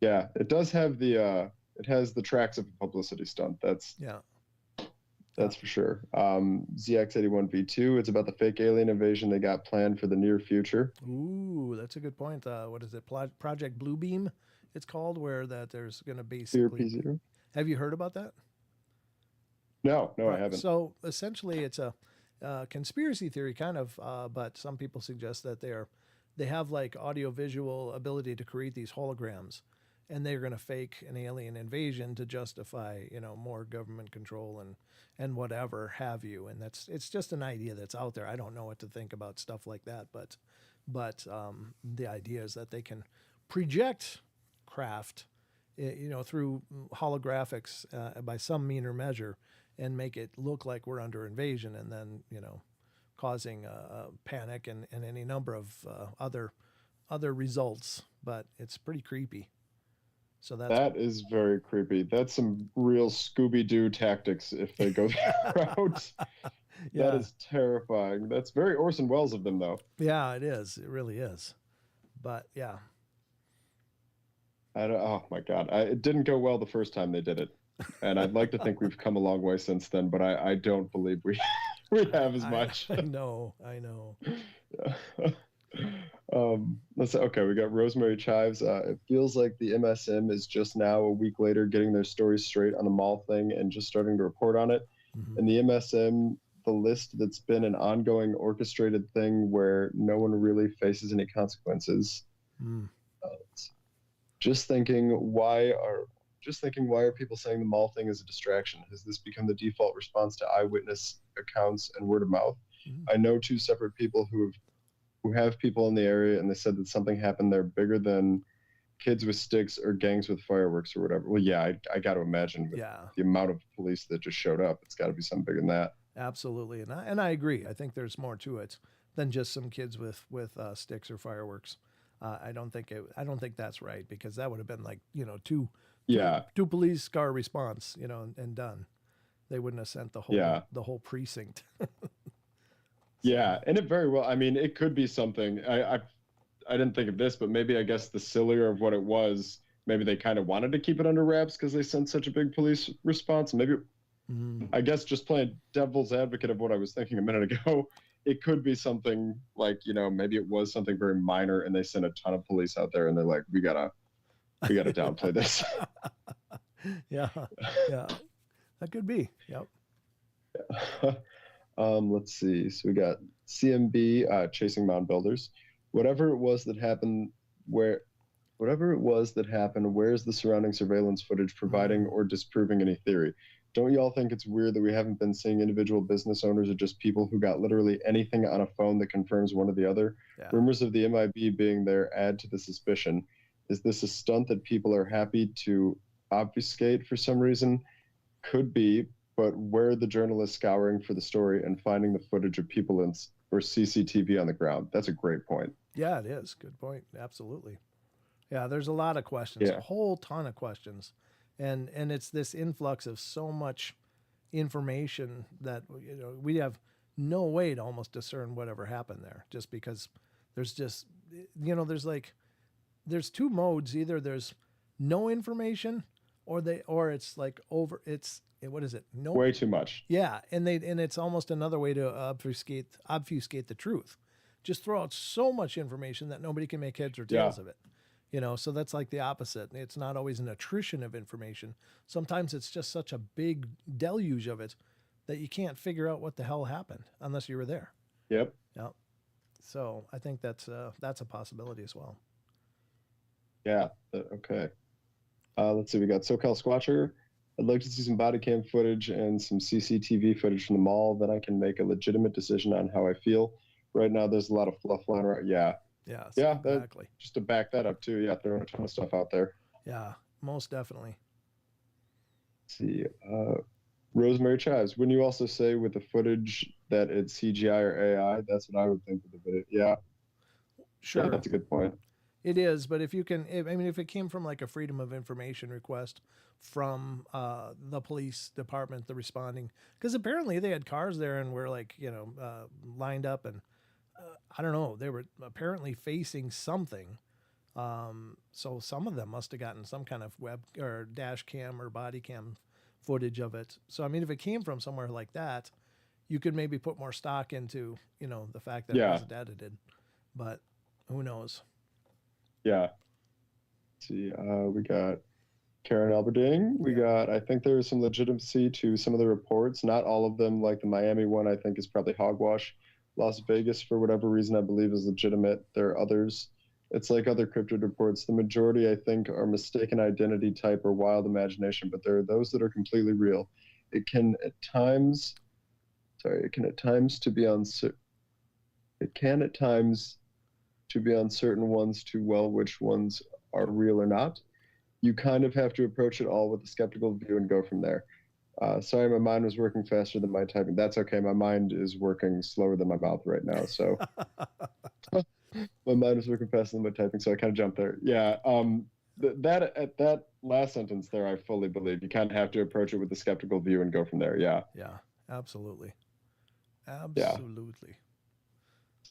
Yeah, it does have the it has the tracks of a publicity stunt. That's for sure. ZX81V2, it's about the fake alien invasion they got planned for the near future. Ooh, that's a good point. What is it? Project Bluebeam, it's called, where that there's going to basically. P0. Have you heard about that? No, I haven't. So essentially, it's a conspiracy theory, kind of, but some people suggest that they have like audio-visual ability to create these holograms, and they're going to fake an alien invasion to justify, more government control and whatever have you. And it's just an idea that's out there. I don't know what to think about stuff like that, but the idea is that they can project craft, through holographics by some mean or measure, and make it look like we're under invasion, and then causing panic and any number of other results. But it's pretty creepy. So that is very creepy. That's some real Scooby-Doo tactics if they go that route. Yeah. That is terrifying. That's very Orson Welles of them, though. Yeah, it is. It really is. But yeah. Oh my God. It didn't go well the first time they did it. And I'd like to think we've come a long way since then, but I don't believe we have as much. I know. Yeah. Okay, we got Rosemary Chives. It feels like the MSM is just now, a week later, getting their stories straight on the mall thing and just starting to report on it. Mm-hmm. And the MSM, the list that's been an ongoing orchestrated thing where no one really faces any consequences. Just thinking, why are people saying the mall thing is a distraction? Has this become the default response to eyewitness accounts and word of mouth? I know two separate people who have people in the area, and they said that something happened there bigger than kids with sticks or gangs with fireworks or whatever. Well, yeah, I got to imagine the amount of police that just showed up, it's got to be something bigger than that. Absolutely, and I agree. I think there's more to it than just some kids with sticks or fireworks. I don't think that's right, because that would have been like two police car response, and done. They wouldn't have sent the whole precinct. Yeah, and it very well, I mean, it could be something. I didn't think of this, but maybe, I guess, the sillier of what it was, maybe they kind of wanted to keep it under wraps because they sent such a big police response. Maybe, I guess, just playing devil's advocate of what I was thinking a minute ago, it could be something like, maybe it was something very minor and they sent a ton of police out there and they're like, we gotta downplay this. Yeah, that could be. Yep. Yeah. Let's see. So we got CMB, chasing mound builders. Whatever it was that happened, where's the surrounding surveillance footage providing or disproving any theory? Don't y'all think it's weird that we haven't been seeing individual business owners or just people who got literally anything on a phone that confirms one or the other? Yeah. Rumors of the MIB being there add to the suspicion. Is this a stunt that people are happy to obfuscate for some reason? Could be, but where are the journalists scouring for the story and finding the footage of people or CCTV on the ground? That's a great point. Yeah, it is. Good point. Absolutely. Yeah, there's a lot of questions, a whole ton of questions. And it's this influx of so much information that we have no way to almost discern whatever happened there, just because there's just there's two modes. Either there's no information or it's like what is it? No, way too much. Yeah, and it's almost another way to obfuscate the truth. Just throw out so much information that nobody can make heads or tails of it. So that's like the opposite. It's not always an attrition of information. Sometimes it's just such a big deluge of it that you can't figure out what the hell happened unless you were there. Yep. Yeah. So I think that's a possibility as well. Yeah. Okay. Let's see. We got SoCal Squatcher. I'd like to see some body cam footage and some CCTV footage from the mall. Then I can make a legitimate decision on how I feel. Right now, there's a lot of fluff lying around. Yeah. Yeah, exactly. Just to back that up too. Yeah, throwing a ton of stuff out there. Yeah, most definitely. Let's see, Rosemary Chives. Wouldn't you also say with the footage that it's CGI or AI? That's what I would think with the video. Yeah. Sure. Yeah, that's a good point. It is, but if it came from like a Freedom of Information request from the police department, the responding, because apparently they had cars there and were like, lined up, and I don't know, they were apparently facing something So some of them must have gotten some kind of web or dash cam or body cam footage of it. So, I mean, if it came from somewhere like that, you could maybe put more stock into, the fact that it wasn't edited, but who knows? Yeah. Let's see, we got Karen Alberding. We got, I think there is some legitimacy to some of the reports. Not all of them, like the Miami one, I think is probably hogwash. Las Vegas, for whatever reason, I believe is legitimate. There are others. It's like other cryptid reports. The majority, I think, are mistaken identity type or wild imagination, but there are those that are completely real. It can at times to be on certain ones to well which ones are real or not. You kind of have to approach it all with a skeptical view and go from there. Sorry, my mind was working faster than my typing. That's okay. My mind is working slower than my mouth right now. So my mind was working faster than my typing, so I kind of jumped there. Yeah. That last sentence there, I fully believe. You kind of have to approach it with a skeptical view and go from there. Yeah. Yeah, absolutely. Absolutely.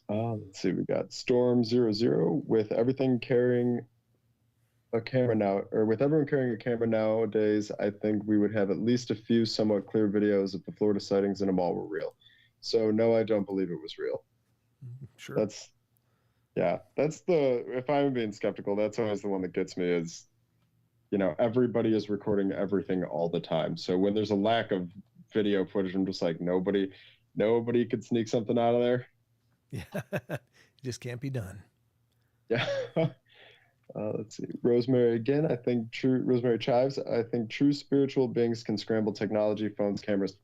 Let's see. We got Storm 00 with everything carrying a camera now, or with everyone carrying a camera nowadays, I think we would have at least a few somewhat clear videos if the Florida sightings in a mall were real. So no, I don't believe it was real. Sure. That's if I'm being skeptical, that's always the one that gets me is, everybody is recording everything all the time. So when there's a lack of video footage, I'm just like, nobody could sneak something out of there. Yeah. It just can't be done. Yeah. Let's see. Rosemary again. Rosemary Chives. I think true spiritual beings can scramble technology, phones, cameras.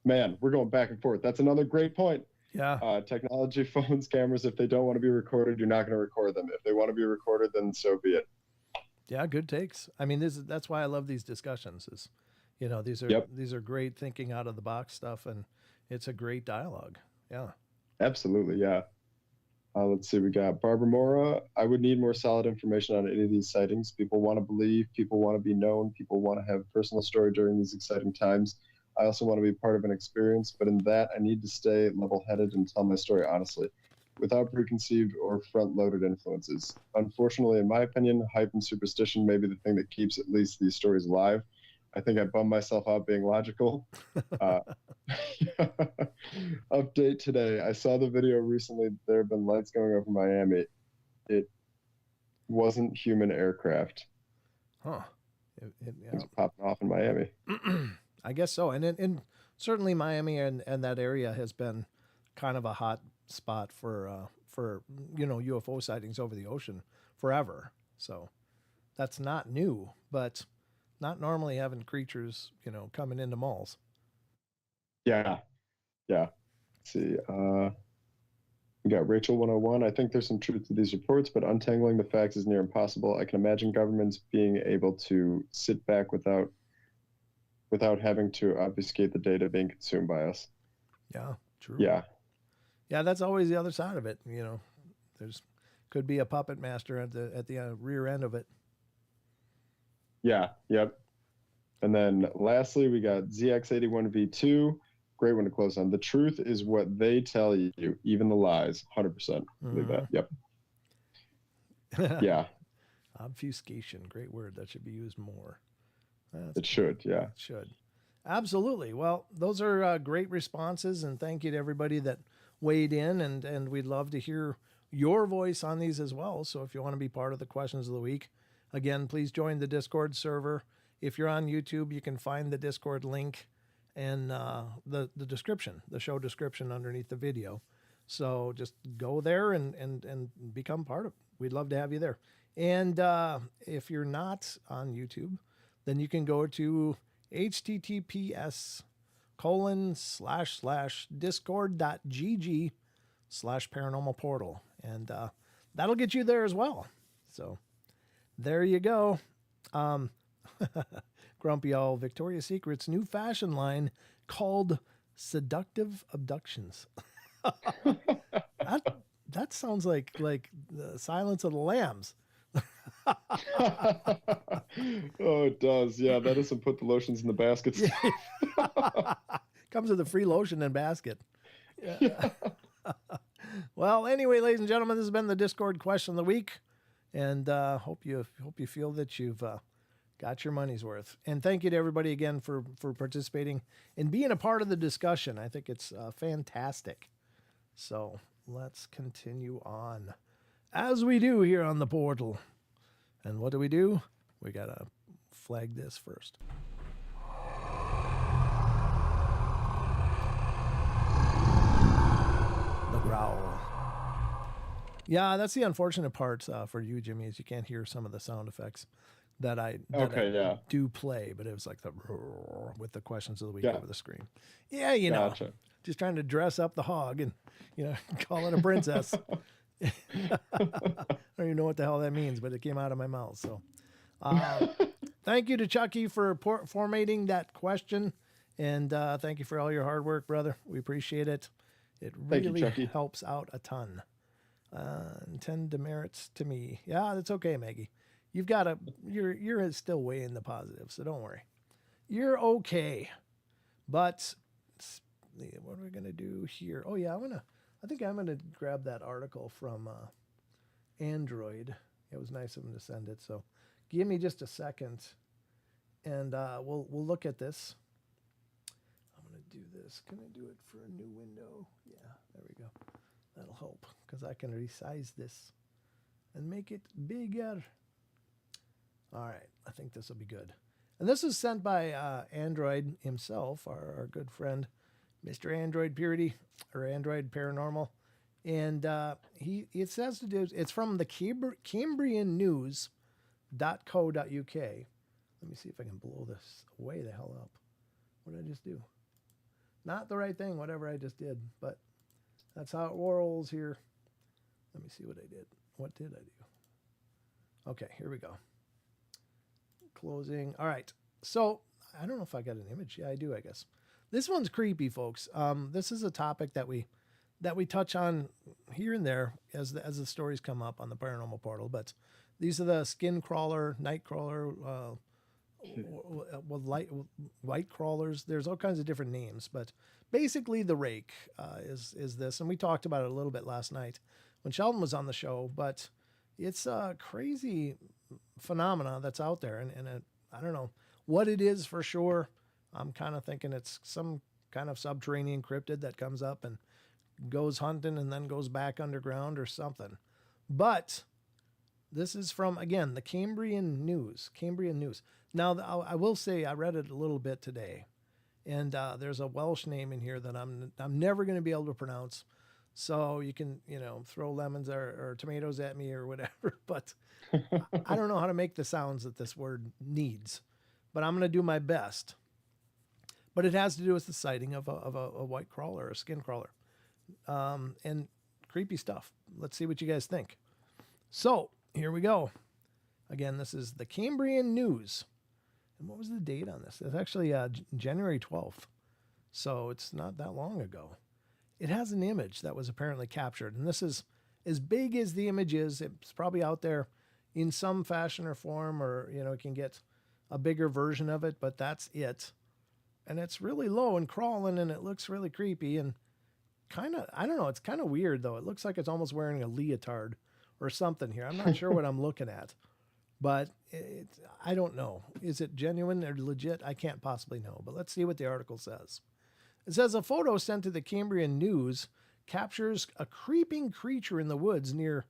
Man, we're going back and forth. That's another great point. Yeah. Technology, phones, cameras. If they don't want to be recorded, you're not going to record them. If they want to be recorded, then so be it. Yeah, good takes. I mean, that's why I love these discussions. These are great thinking out of the box stuff, and it's a great dialogue. Yeah. Absolutely. Yeah. Let's see, we got Barbara Mora. I would need more solid information on any of these sightings. People want to believe, people want to be known, people want to have a personal story during these exciting times. I also want to be part of an experience, but in that, I need to stay level-headed and tell my story honestly, without preconceived or front-loaded influences. Unfortunately, in my opinion, hype and superstition may be the thing that keeps at least these stories alive. I think I bummed myself out being logical. Update today. I saw the video recently. There have been lights going over Miami. It wasn't human aircraft. Huh. It was popping off in Miami. I guess so. And certainly Miami and that area has been kind of a hot spot for UFO sightings over the ocean forever. So that's not new, but not normally having creatures, coming into malls. Yeah. Let's see. We got Rachel 101. I think there's some truth to these reports, but untangling the facts is near impossible. I can imagine governments being able to sit back without having to obfuscate the data being consumed by us. Yeah, true. Yeah, that's always the other side of it. There's could be a puppet master at the rear end of it. Yeah, yep. And then lastly, we got ZX81V2. Great one to close on. The truth is what they tell you, even the lies. 100%. Believe that. Yep. Yeah. Obfuscation. Great word. That should be used more. It should. Yeah. It should. Absolutely. Well, those are great responses, and thank you to everybody that weighed in, and we'd love to hear your voice on these as well. So if you want to be part of the questions of the week, again, please join the Discord server. If you're on YouTube, you can find the Discord link and the description, the show description underneath the video. So just go there and become part of it. We'd love to have you there. And if you're not on YouTube, then you can go to https://discord.gg/paranormal portal. And that'll get you there as well. So there you go. Grumpy Owl, Victoria's Secret's new fashion line called Seductive Abductions. That sounds like the Silence of the Lambs. Oh, it does. Yeah, that doesn't put the lotions in the baskets. Comes with a free lotion and basket. Yeah. Well, anyway, ladies and gentlemen, this has been the Discord question of the week. And hope you feel that you've got your money's worth. And thank you to everybody again for participating and being a part of the discussion. I think it's fantastic. So let's continue on, as we do here on the portal. And what do? We got to flag this first. The growl. Yeah, that's the unfortunate part for you, Jimmy, is you can't hear some of the sound effects that I do play, but it was like the roar with the questions of the week over the screen. Yeah, you know, just trying to dress up the hog and, call it a princess. I don't even know what the hell that means, but it came out of my mouth. So thank you to Chucky for formatting that question. And thank you for all your hard work, brother. We appreciate it. It really helps out a ton. 10 demerits to me. Yeah, that's okay, Maggie. You're still weighing the positive, so don't worry. You're okay. But what are we gonna do here? Oh yeah, I think I'm gonna grab that article from Android. It was nice of him to send it. So give me just a second, and we'll look at this. I'm gonna do this. Can I do it for a new window? Yeah, there we go. That'll help because I can resize this and make it bigger. All right, I think this will be good. And this is sent by Android himself, our good friend, Mr. Android Purity, or Android Paranormal. And it says to do, it's from the CambrianNews.co.uk. Let me see if I can blow this way the hell up. What did I just do? Not the right thing, whatever I just did, but that's how it rolls here. Let me see what I did. What did I do? Okay, here we go. Closing. All right. So I don't know if I got an image. Yeah, I do, I guess. This one's creepy, folks. This is a topic that we touch on here and there as the stories come up on the Paranormal Portal. But these are the skin crawler, night crawler, white crawlers. There's all kinds of different names, but basically the rake is this, and we talked about it a little bit last night when Sheldon was on the show. But it's a crazy phenomena that's out there, and I don't know what it is for sure. I'm kind of thinking it's some kind of subterranean cryptid that comes up and goes hunting and then goes back underground or something. But this is from, again, the Cambrian News. Now, I will say I read it a little bit today, and there's a Welsh name in here that I'm never going to be able to pronounce. So you can, throw lemons or tomatoes at me or whatever. But I don't know how to make the sounds that this word needs. But I'm going to do my best. But it has to do with the sighting of a white crawler, a skin crawler. And creepy stuff. Let's see what you guys think. So here we go. Again, this is the Cambrian News. And what was the date on this? It's actually January 12th. So it's not that long ago. It has an image that was apparently captured. And this is as big as the image is. It's probably out there in some fashion or form, or, it can get a bigger version of it, but that's it. And it's really low and crawling, and it looks really creepy and kind of, I don't know, it's kind of weird though. It looks like it's almost wearing a leotard or something here. I'm not sure what I'm looking at, but I don't know. Is it genuine or legit? I can't possibly know, but let's see what the article says. It says a photo sent to the Cambrian News captures a creeping creature in the woods near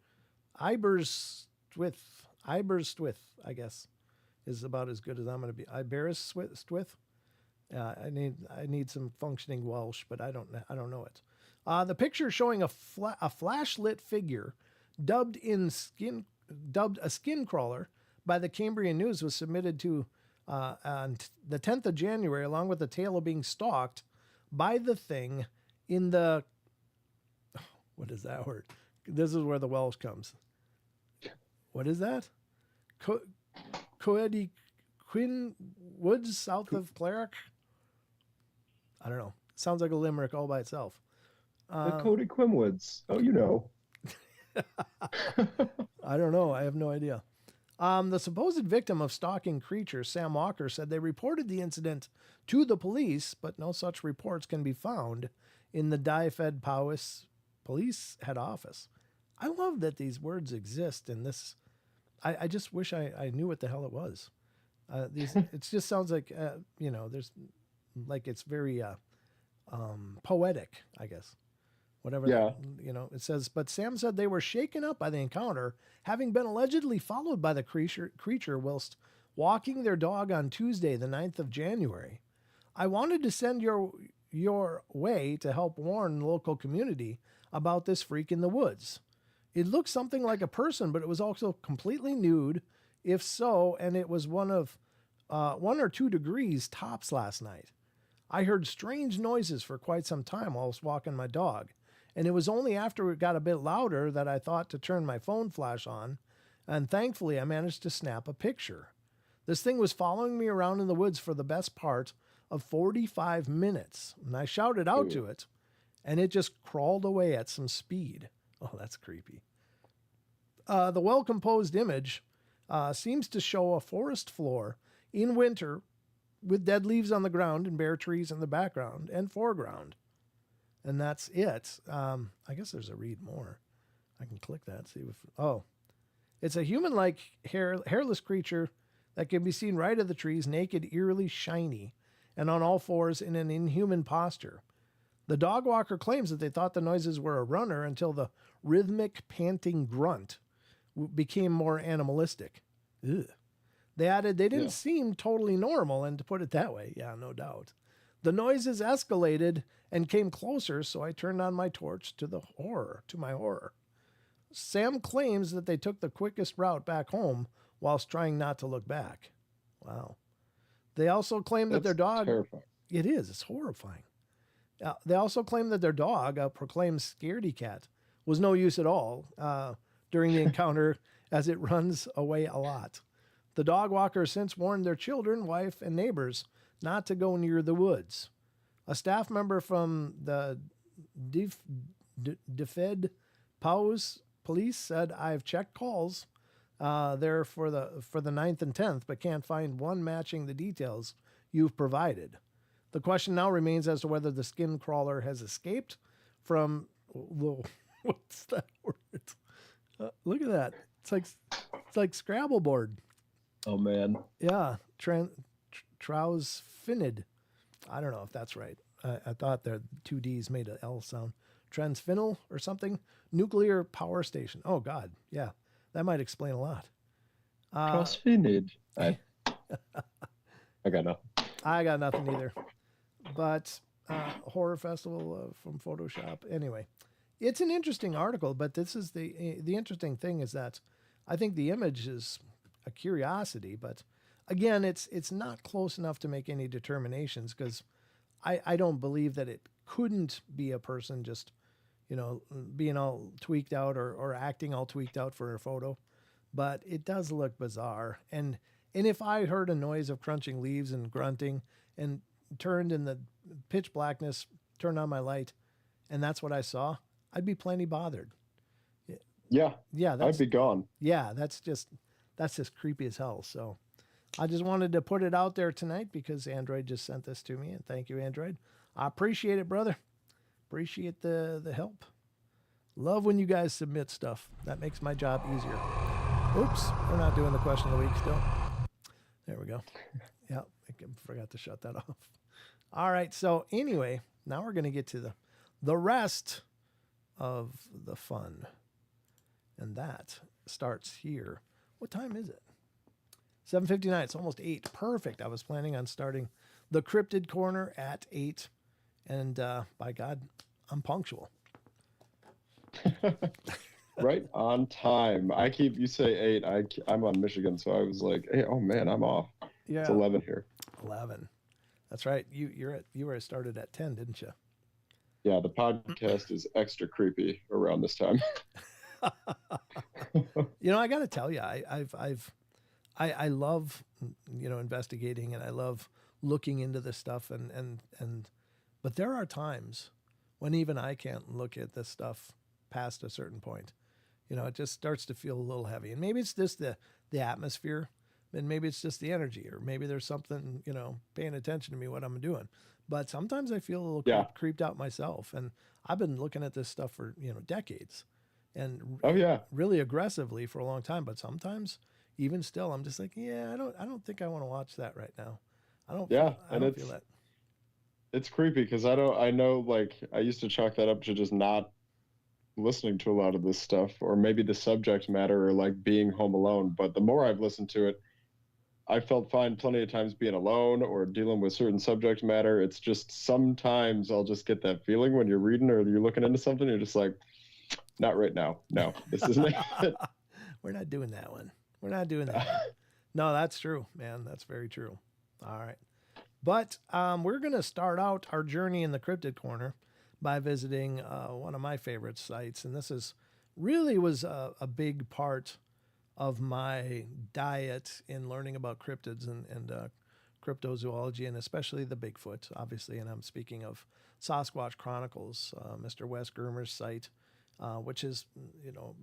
Aberystwyth, I guess, is about as good as I'm going to be. Aberystwyth. I need some functioning Welsh, but I don't know it. The picture showing a flashlit figure dubbed a skin crawler by the Cambrian News was submitted to on the 10th of January, along with the tale of being stalked by the thing in the, what is that word? This is where the Welsh comes. What is that? Coedi Quinn Woods, south of Cleric. I don't know. Sounds like a limerick all by itself. The Cody Quimwoods. Oh, I don't know. I have no idea. The supposed victim of stalking creatures, Sam Walker, said they reported the incident to the police, but no such reports can be found in the Dyfed Powys police head office. I love that these words exist in this I just wish I knew what the hell it was. It just sounds like, there's like, it's very poetic, I guess. Whatever, Yeah. it says, but Sam said they were shaken up by the encounter, having been allegedly followed by the creature whilst walking their dog on Tuesday, the 9th of January. I wanted to send your way to help warn the local community about this freak in the woods. It looked something like a person, but it was also completely nude, if so, and it was one or 2 degrees tops last night. I heard strange noises for quite some time while I was walking my dog, and it was only after it got a bit louder that I thought to turn my phone flash on, and thankfully I managed to snap a picture. This thing was following me around in the woods for the best part of 45 minutes, and I shouted out to it, and it just crawled away at some speed. Oh, that's creepy. The well-composed image seems to show a forest floor in winter with dead leaves on the ground and bare trees in the background and foreground. And that's it. I guess there's a read more. I can click that, see if... It's a human-like hairless creature that can be seen right of the trees, naked, eerily shiny, and on all fours in an inhuman posture. The dog walker claims that they thought the noises were a runner until the rhythmic panting grunt became more animalistic. Ugh. They added they didn't seem totally normal, and to put it that way, yeah, no doubt. The noises escalated and came closer, so I turned on my torch to my horror. Sam claims that they took the quickest route back home whilst trying not to look back. Wow. They also claim that their dog... Terrifying. It is. It's horrifying. They also claim that their dog, a proclaimed scaredy cat, was no use at all during the encounter as it runs away a lot. The dog walker has since warned their children, wife, and neighbors not to go near the woods. A staff member from the Defed Paus police said, I've checked calls there for the 9th and 10th, but can't find one matching the details you've provided. The question now remains as to whether the skin crawler has escaped from... What's that word? Look at that. It's like Scrabble board. Oh, man. Yeah. Trousfinid. I don't know if that's right. I thought the 2 Ds made an L sound. Transfinal or something. Nuclear power station. Oh, God. Yeah. That might explain a lot. Crossfinid. I got nothing. I got nothing either. But horror festival from Photoshop. Anyway, it's an interesting article, but this is the interesting thing is that I think the image is a curiosity, but again, it's not close enough to make any determinations because I don't believe that it couldn't be a person just, being all tweaked out or acting all tweaked out for a photo, but it does look bizarre. And if I heard a noise of crunching leaves and grunting and turned in the pitch blackness, turned on my light, and that's what I saw, I'd be plenty bothered. Yeah. Yeah. I'd be gone. Yeah. That's just creepy as hell. So I just wanted to put it out there tonight because Android just sent this to me, and thank you, Android. I appreciate it, brother. Appreciate the help. Love when you guys submit stuff. That makes my job easier. Oops, we're not doing the question of the week still. There we go. Yeah, I forgot to shut that off. All right, so anyway, now we're going to get to the rest of the fun. And that starts here. What time is it? 7:59. It's almost 8. Perfect. I was planning on starting the cryptid corner at 8. And by God, I'm punctual. Right on time. You say 8. I'm on Michigan, so I was like, hey, oh man, I'm off. Yeah. It's 11 here. 11. That's right. You were started at 10, didn't you? Yeah, the podcast is extra creepy around this time. I got to tell you, I love, investigating, and I love looking into this stuff but there are times when even I can't look at this stuff past a certain point. It just starts to feel a little heavy, and maybe it's just the atmosphere, and maybe it's just the energy, or maybe there's something, paying attention to me, what I'm doing. But sometimes I feel a little creeped out myself, and I've been looking at this stuff for, decades. and Oh yeah, really aggressively for a long time. But sometimes, even still, I'm just like, yeah, I don't think I want to watch that right now. yeah, I and don't feel that. it's creepy because I know like I used to chalk that up to just not listening to a lot of this stuff, or maybe the subject matter, or like being home alone. But the more I've listened to it, I felt fine plenty of times being alone or dealing with certain subject matter. It's just sometimes I'll just get that feeling when you're reading or you're looking into something, you're just like, not right now. No, this isn't it. We're not doing that one. We're not doing that one. No, that's true, man. That's very true. All right. But we're going to start out our journey in the cryptid corner by visiting one of my favorite sites. And this is really was a big part of my diet in learning about cryptids and cryptozoology, and especially the Bigfoot, obviously. And I'm speaking of Sasquatch Chronicles, Mr. Wes Germer's site, which is, you know,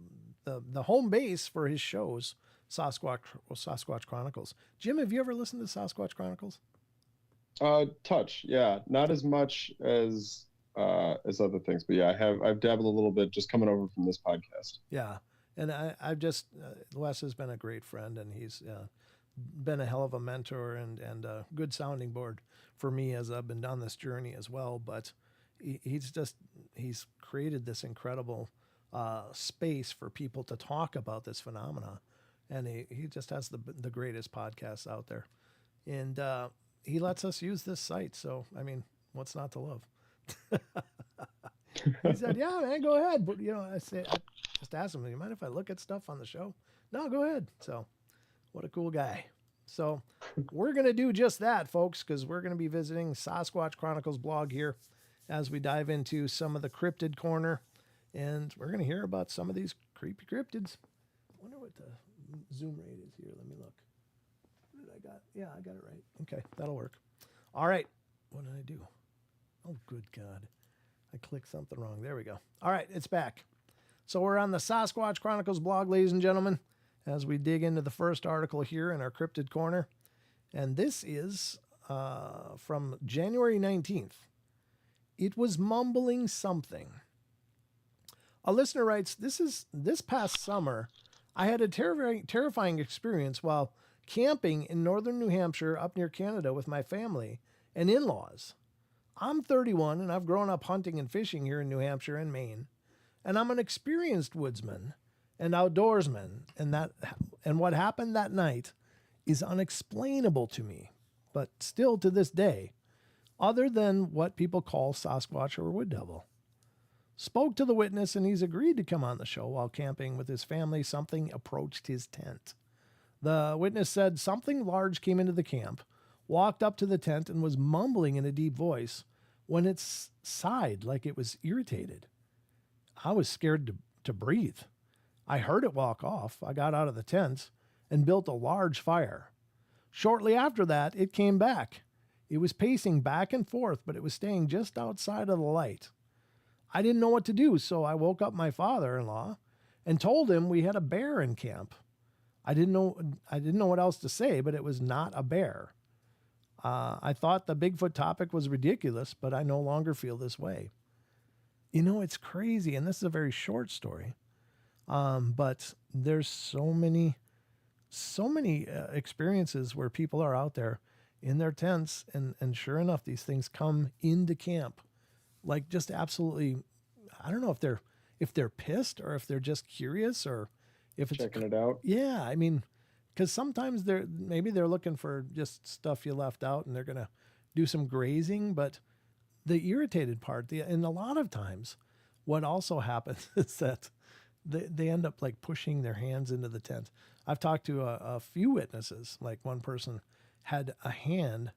the home base for his shows, Sasquatch Chronicles. Jim, have you ever listened to Sasquatch Chronicles? Touch, yeah, not as much as other things, but yeah, I've dabbled a little bit just coming over from this podcast. Yeah, and I've just Wes has been a great friend, and he's been a hell of a mentor and a good sounding board for me as I've been on this journey as well. But he's created this incredible space for people to talk about this phenomena, and he just has the greatest podcasts out there, and he lets us use this site. So I mean, what's not to love? He said, "Yeah, man, go ahead." But you know, I just asked him, "Do you mind if I look at stuff on the show?" No, go ahead. So, what a cool guy. So, we're gonna do just that, folks, because we're gonna be visiting Sasquatch Chronicles blog here as we dive into some of the cryptid corner, and we're gonna hear about some of these creepy cryptids. I wonder what the zoom rate is here. Let me look. What did I got? Yeah, I got it right. Okay, that'll work. All right. What did I do? Oh, good God. I clicked something wrong. There we go. All right, it's back. So we're on the Sasquatch Chronicles blog, ladies and gentlemen, as we dig into the first article here in our cryptid corner. And this is from January 19th. It was mumbling something. A listener writes, this past summer, I had a terrifying experience while camping in northern New Hampshire up near Canada with my family and in-laws. I'm 31 and I've grown up hunting and fishing here in New Hampshire and Maine, and I'm an experienced woodsman and outdoorsman, and what happened that night is unexplainable to me, but still to this day, other than what people call Sasquatch or Wood Devil. Spoke to the witness and he's agreed to come on the show. While camping with his family, something approached his tent. The witness said something large came into the camp, walked up to the tent, and was mumbling in a deep voice when it sighed like it was irritated. I was scared to breathe. I heard it walk off. I got out of the tent and built a large fire. Shortly after that, it came back. It was pacing back and forth, but it was staying just outside of the light. I didn't know what to do, so I woke up my father-in-law and told him we had a bear in camp. I didn't know what else to say, but it was not a bear. I thought the Bigfoot topic was ridiculous, but I no longer feel this way. You know, it's crazy, and this is a very short story. But there's so many experiences where people are out there in their tents, and sure enough, these things come into camp, like just absolutely. I don't know if they're pissed or if they're just curious or if it's checking it out. Yeah, I mean, because sometimes they're looking for just stuff you left out, and they're gonna do some grazing, but the irritated part, and a lot of times, what also happens is that they end up like pushing their hands into the tent. I've talked to a few witnesses, like one person had a hand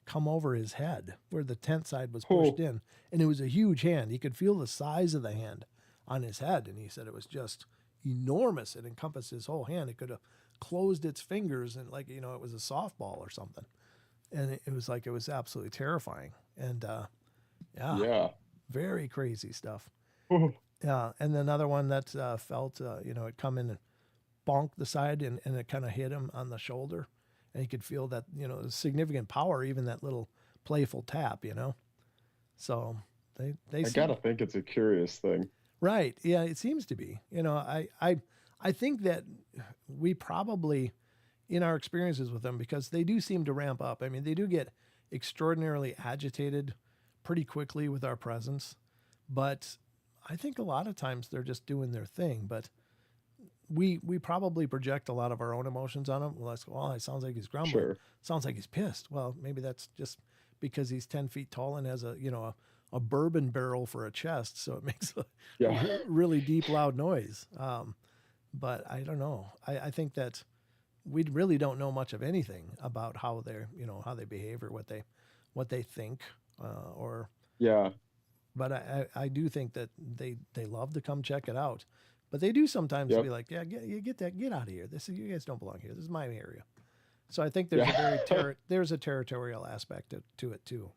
come over his head where the tent side was pushed in, and it was a huge hand. He could feel the size of the hand on his head, and he said it was just enormous. It encompassed his whole hand. It could have closed its fingers, and like, you know, it was a softball or something. And it was like, it was absolutely terrifying. And yeah, very crazy stuff. Yeah, and another one that felt, it come in and bonked the side, and it kind of hit him on the shoulder, and he could feel that, significant power, even that little playful tap, So I gotta think it's a curious thing. Right. Yeah, it seems to be. I think that we probably, in our experiences with them, because they do seem to ramp up. I mean, they do get extraordinarily agitated pretty quickly with our presence, but I think a lot of times they're just doing their thing. But we probably project a lot of our own emotions on them. Well, it sounds like he's grumbling. Sure. Sounds like he's pissed. Well, maybe that's just because he's 10 feet tall and has a bourbon barrel for a chest, so it makes a Yeah. really deep, loud noise. But I don't know. I think that we really don't know much of anything about how how they behave or what they think, or. Yeah. But I do think that they love to come check it out, but they do sometimes Yep. be like, yeah, get out of here. You guys don't belong here. This is my area. So I think there's a territorial aspect to it too.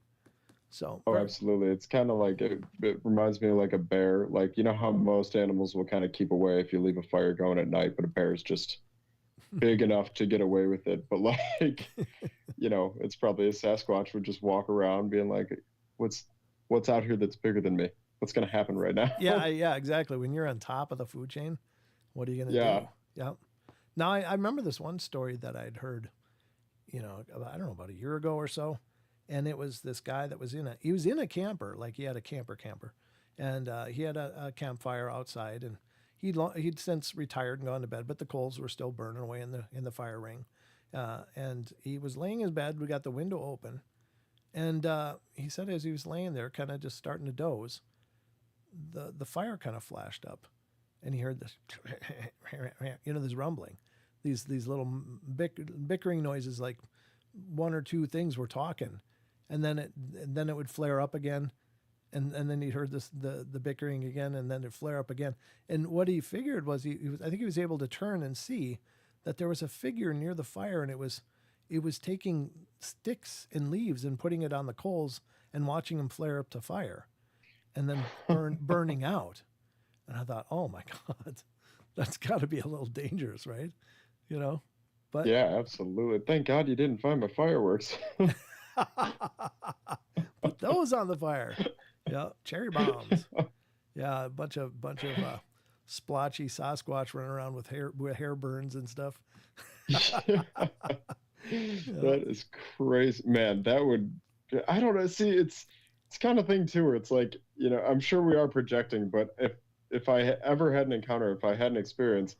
So. Oh, absolutely. It's kind of like it reminds me of like a bear. Like, you know how most animals will kind of keep away if you leave a fire going at night, but a bear is just big enough to get away with it. But like, it's probably a Sasquatch would just walk around being like, what's out here that's bigger than me? What's going to happen right now? Yeah, exactly. When you're on top of the food chain, what are you going to do? Yeah. Now I remember this one story that I'd heard, I don't know, about a year ago or so. And it was this guy that was he was in a camper, like he had a camper, and he had a campfire outside, and he'd since retired and gone to bed, but the coals were still burning away in the fire ring, and he was laying in his bed. We got the window open, and he said as he was laying there, kind of just starting to doze, the fire kind of flashed up, and he heard this, this rumbling, these little bickering noises, like one or two things were talking. And then it would flare up again, and then he heard the bickering again, and then it flare up again. And what he figured was I think he was able to turn and see that there was a figure near the fire, and it was taking sticks and leaves and putting it on the coals and watching them flare up to fire, and then burning out. And I thought, oh my God, that's got to be a little dangerous, right? But Yeah, absolutely. Thank God you didn't find my fireworks. put those on the fire. Yeah, cherry bombs. Yeah, a bunch of splotchy Sasquatch running around with hair burns and stuff. That is crazy, man. I don't know. See, it's kind of thing too, where it's like, I'm sure we are projecting, but if I ever had an encounter, if I had an experience,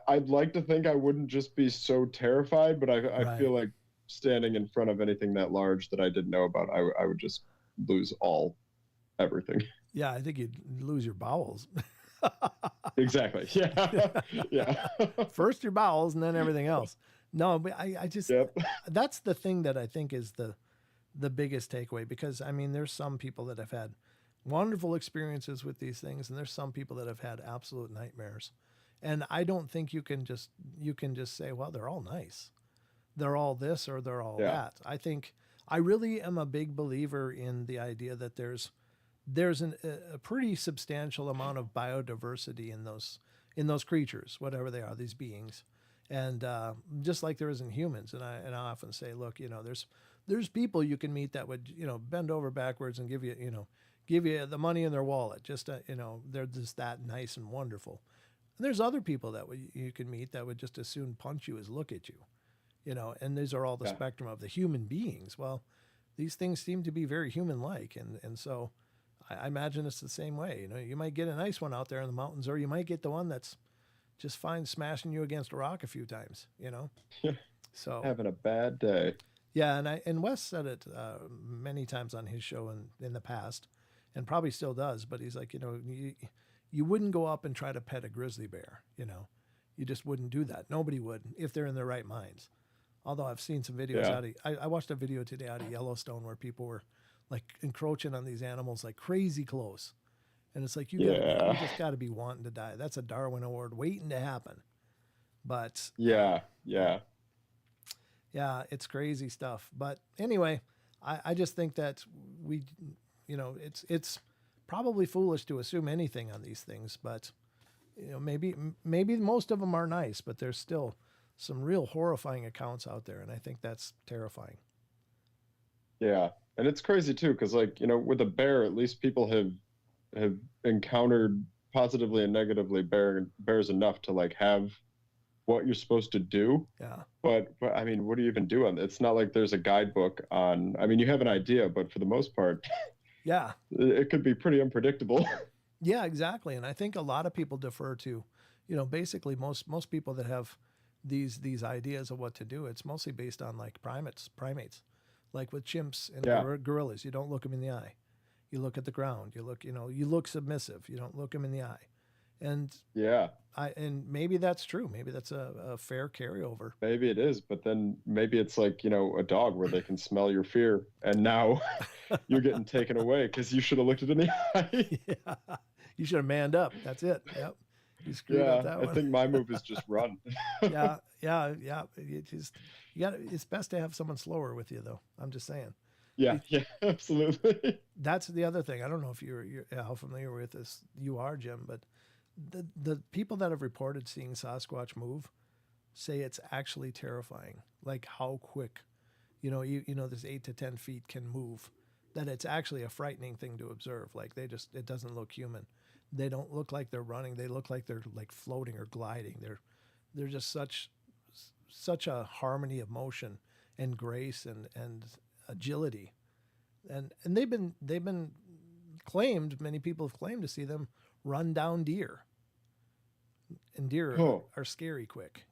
I'd like to think I wouldn't just be so terrified, but I Right. feel like standing in front of anything that large that I didn't know about, I would just lose everything. Yeah, I think you'd lose your bowels. Exactly. Yeah. Yeah. First your bowels and then everything else. No, but I just, Yep. that's the thing that I think is the biggest takeaway, because I mean, there's some people that have had wonderful experiences with these things, and there's some people that have had absolute nightmares. And I don't think you can just say, well, they're all nice. They're all this or they're all that. I really am a big believer in the idea that there's a pretty substantial amount of biodiversity in those creatures, whatever they are, these beings. And just like there is in humans. And I often say, look, there's people you can meet that would, bend over backwards and give you the money in their wallet. Just, they're just that nice and wonderful. And there's other people that you can meet that would just as soon punch you as look at you, and these are all the spectrum of the human beings. Well, these things seem to be very human-like. And so I imagine it's the same way. You might get a nice one out there in the mountains, or you might get the one that's just fine smashing you against a rock a few times, So Having a bad day. Yeah. And Wes said it many times on his show in the past, and probably still does, but he's like, you wouldn't go up and try to pet a grizzly bear, you just wouldn't do that. Nobody would if they're in their right minds. Although I've seen some videos I watched a video today out of Yellowstone where people were like encroaching on these animals like crazy close. And it's like, you just got to be wanting to die. That's a Darwin Award waiting to happen. But yeah, it's crazy stuff. But anyway, I just think that it's probably foolish to assume anything on these things, but maybe most of them are nice, but there's still some real horrifying accounts out there, and I think that's terrifying. Yeah, and it's crazy too, because with a bear, at least people have have encountered positively and negatively bears enough to like have what you're supposed to do. Yeah. But I mean, what do you even do on it? It's not like there's a guidebook on, I mean, you have an idea, but for the most part, yeah, it could be pretty unpredictable. Yeah, exactly. And I think a lot of people defer to, basically most people that have these ideas of what to do, it's mostly based on like primates, like with chimps and gorillas. You don't look them in the eye. You look at the ground. You look submissive. You don't look them in the eye. And yeah, and maybe that's true. Maybe that's a fair carryover. Maybe it is, but then maybe it's like, a dog where they can smell your fear, and now you're getting taken away because you should have looked it in the eye. Yeah. You should have manned up. That's it. Yep. You screwed up that one. I think my move is just run. Yeah. It's best to have someone slower with you, though. I'm just saying. Yeah, absolutely. That's the other thing. I don't know if you're how familiar with this you are, Jim, but the people that have reported seeing Sasquatch move say it's actually terrifying. Like how quick, this 8 to 10 feet can move. That it's actually a frightening thing to observe. Like it doesn't look human. They don't look like they're running. They look like they're like floating or gliding. They're just such a harmony of motion and grace and agility. And they've been claimed, many people have claimed to see them run down deer. And deer are scary quick,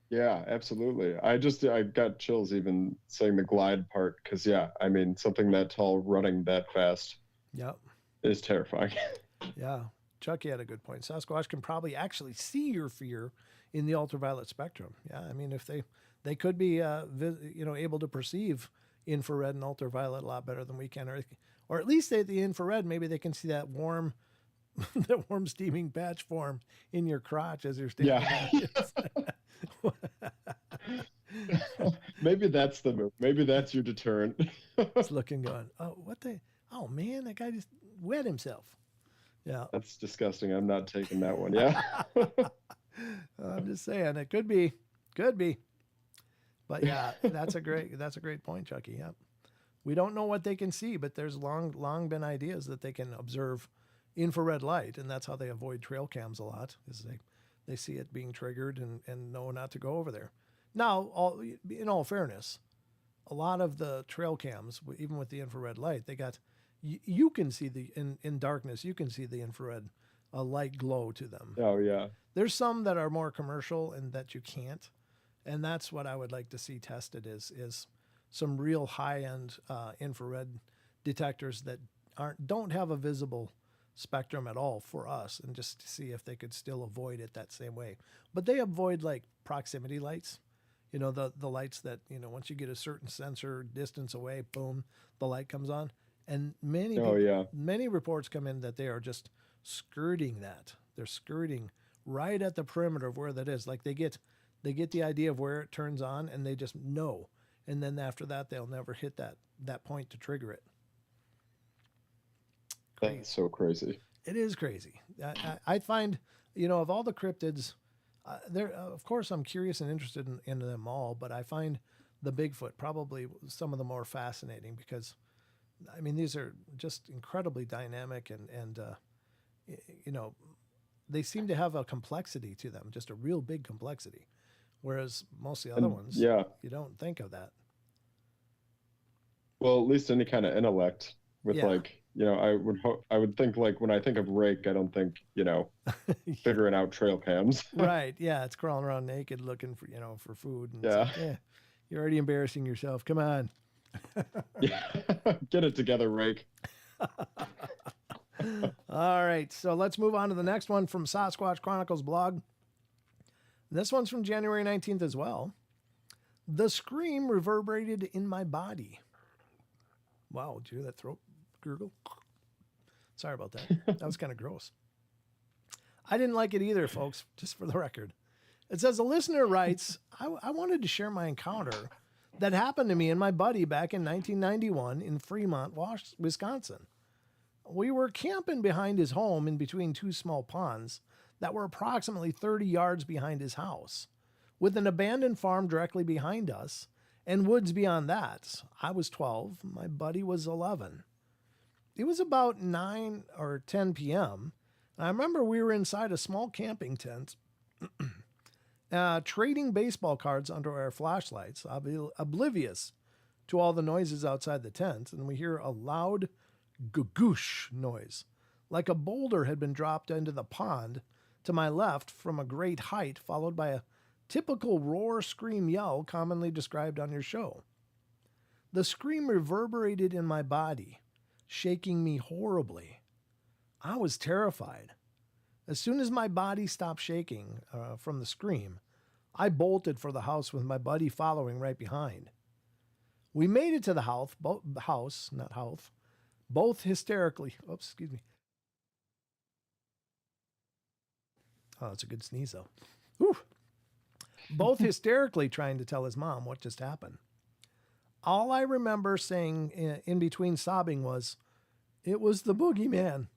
Yeah, absolutely. I got chills even saying the glide part because, I mean, something that tall running that fast is terrifying. Yeah. Chucky had a good point. Sasquatch can probably actually see your fear in the ultraviolet spectrum. Yeah, I mean, if they could be, able to perceive infrared and ultraviolet a lot better than we can, or at least at the infrared, maybe they can see that warm steaming patch form in your crotch as you're standing. Yeah. Maybe that's the move. Maybe that's your deterrent. It's looking, going, oh man, that guy just wet himself. Yeah. That's disgusting. I'm not taking that one. Yeah. I'm just saying it could be. But yeah, that's a great point, Chucky. Yeah. We don't know what they can see, but there's long been ideas that they can observe infrared light, and that's how they avoid trail cams a lot, is they see it being triggered and know not to go over there. Now, in all fairness, a lot of the trail cams, even with the infrared light, they got you can see in darkness, you can see the infrared light glow to them. Oh yeah. There's some that are more commercial and that you can't, and that's what I would like to see tested is some real high-end infrared detectors that don't have a visible spectrum at all for us, and just to see if they could still avoid it that same way. But they avoid like proximity lights, the lights that, once you get a certain sensor distance away, boom, the light comes on. And many reports come in that they are just skirting that. They're skirting right at the perimeter of where that is. Like they get the idea of where it turns on, and they just know. And then after that, they'll never hit that point to trigger it. Crazy. That's so crazy. It is crazy. I find, of all the cryptids, of course, I'm curious and interested in them all, but I find the Bigfoot probably some of the more fascinating because, I mean, these are just incredibly dynamic and they seem to have a complexity to them, just a real big complexity. Whereas most of the other ones, you don't think of that. Well, at least any kind of intellect with I would think like when I think of rake, I don't think, figuring out trail cams. Right. Yeah. It's crawling around naked looking for, for food. And yeah. You're already embarrassing yourself. Come on. Yeah. Get it together, rake. All right. So let's move on to the next one from Sasquatch Chronicles blog. This one's from January 19th as well. The scream reverberated in my body. Wow. Did you hear that throat gurgle? Sorry about that. That was kind of gross. I didn't like it either, folks, just for the record. It says, a listener writes, I wanted to share my encounter that happened to me and my buddy back in 1991 in Fremont, Wisconsin. We were camping behind his home in between two small ponds that were approximately 30 yards behind his house, with an abandoned farm directly behind us and woods beyond that. I was 12. My buddy was 11. it was about 9 or 10 p.m. I remember we were inside a small camping tent, trading baseball cards under our flashlights, oblivious to all the noises outside the tent, and we hear a loud goosh noise, like a boulder had been dropped into the pond to my left from a great height, followed by a typical roar, scream, yell commonly described on your show. The scream reverberated in my body, shaking me horribly. I was terrified. As soon as my body stopped shaking from the scream, I bolted for the house with my buddy following right behind. We made it to the house, both hysterically. Oops, excuse me. Oh, that's a good sneeze, though. Whew. Both hysterically trying to tell his mom what just happened. All I remember saying in between sobbing was, "It was the boogeyman."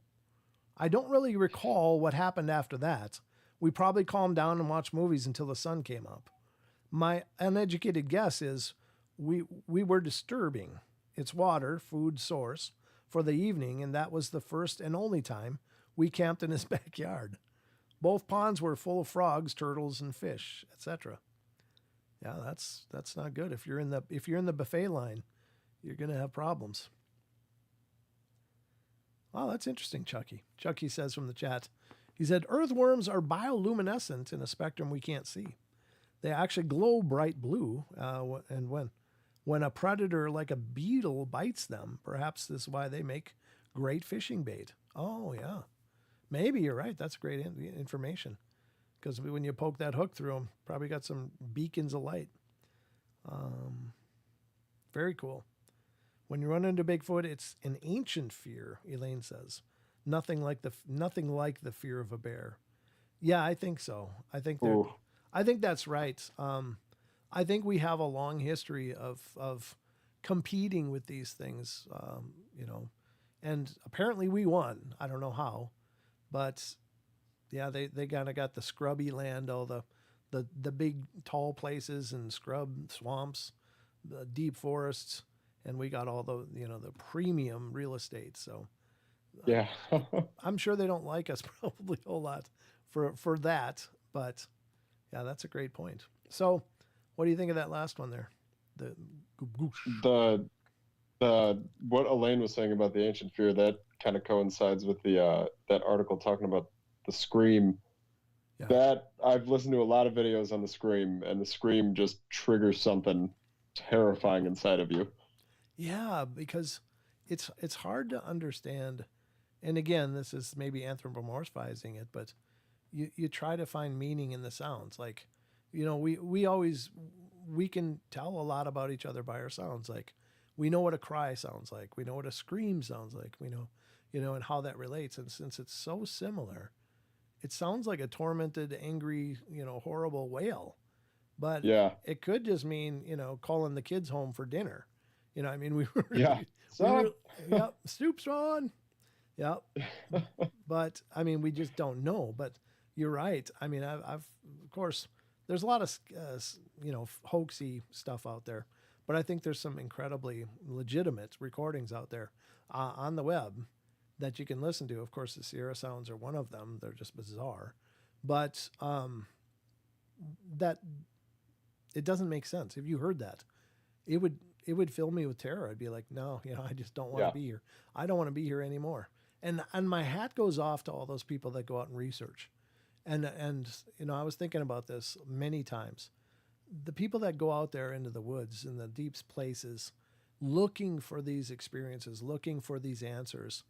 I don't really recall what happened after that. We probably calmed down and watched movies until the sun came up. My uneducated guess is we were disturbing its water, food source for the evening, and that was the first and only time we camped in his backyard. Both ponds were full of frogs, turtles, and fish, etc. Yeah, that's not good. If you're in the buffet line, you're gonna have problems. Wow, that's interesting, Chucky. Chucky says from the chat, he said, earthworms are bioluminescent in a spectrum we can't see. They actually glow bright blue, and when a predator like a beetle bites them, perhaps this is why they make great fishing bait. Oh, yeah. Maybe you're right. That's great information. Because when you poke that hook through them, probably got some beacons of light. Very cool. When you run into Bigfoot, it's an ancient fear, Elaine says. Nothing like the fear of a bear. Yeah, I think so. I think that's right. I think we have a long history of competing with these things, and apparently we won. I don't know how, but yeah, they kind of got the scrubby land, all the big tall places and scrub swamps, the deep forests, and we got all the premium real estate. So yeah, I'm sure they don't like us probably a whole lot for that, but yeah, that's a great point. So what do you think of that last one there? The what Elaine was saying about the ancient fear, that kind of coincides with the that article talking about the scream. Yeah. That I've listened to a lot of videos on the scream, and the scream just triggers something terrifying inside of you. Yeah, because it's hard to understand. And again, this is maybe anthropomorphizing it, but you try to find meaning in the sounds. Like, we can tell a lot about each other by our sounds. Like, we know what a cry sounds like. We know what a scream sounds like. We know, and how that relates. And since it's so similar, it sounds like a tormented, angry, horrible wail. But yeah, it could just mean, calling the kids home for dinner. We were, yep, Soup's on. Yep. But we just don't know. But you're right. I've of course, there's a lot of, hoaxy stuff out there, but I think there's some incredibly legitimate recordings out there on the web that you can listen to. Of course, the Sierra Sounds are one of them. They're just bizarre, but that it doesn't make sense. If you heard that, it would fill me with terror. I'd be like, no, I just don't want to be here. I don't want to be here anymore. And my hat goes off to all those people that go out and research. And I was thinking about this many times. The people that go out there into the woods and the deep places, looking for these experiences, looking for these answers,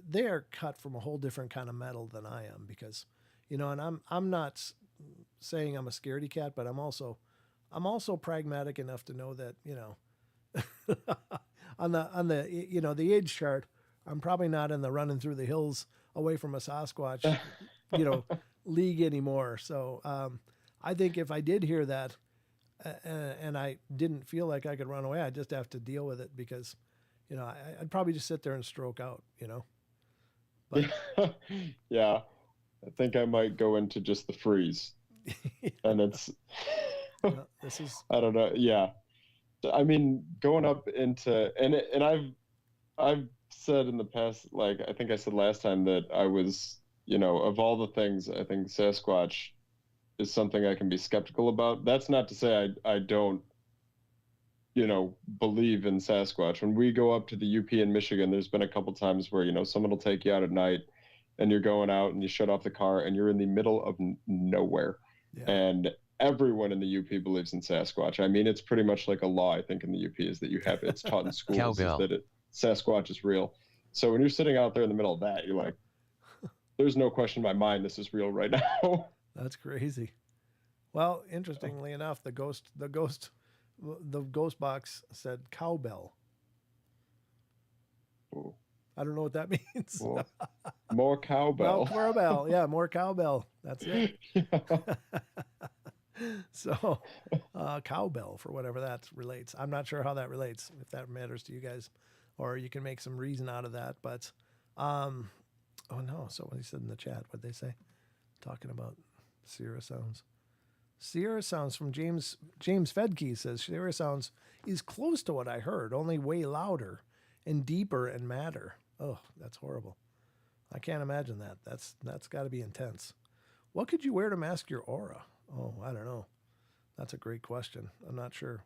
they are cut from a whole different kind of metal than I am, because, and I'm not saying I'm a scaredy cat, but I'm also pragmatic enough to know that, on the the age chart, I'm probably not in the running through the hills away from a Sasquatch, league anymore. So I think if I did hear that and I didn't feel like I could run away, I'd just have to deal with it, because, I'd probably just sit there and stroke out, But yeah, I think I might go into just the freeze. And it's this is, I don't know. Yeah. Going up into, and I've said in the past, like I think I said last time that I was, of all the things, I think Sasquatch is something I can be skeptical about. That's not to say I don't, believe in Sasquatch. When we go up to the UP in Michigan, there's been a couple times where, someone will take you out at night and you're going out and you shut off the car and you're in the middle of nowhere. Yeah. And everyone in the UP believes in Sasquatch. I mean, it's pretty much like a law, I think, in the UP is that you have, it's taught in schools is that Sasquatch is real. So when you're sitting out there in the middle of that, you're like, there's no question in my mind this is real right now. That's crazy. Well, interestingly enough, the ghost box said cowbell. Ooh. I don't know what that means. Well, more cowbell. More cowbell. Yeah, more cowbell. That's it. So, cowbell for whatever that relates. I'm not sure how that relates, if that matters to you guys, or you can make some reason out of that. But, oh no. So what he said in the chat, what'd they say? Talking about Sierra sounds. Sierra sounds from James Fedke says Sierra sounds is close to what I heard, only way louder and deeper and madder. Oh, that's horrible. I can't imagine that. That's got to be intense. What could you wear to mask your aura? Oh, I don't know. That's a great question. I'm not sure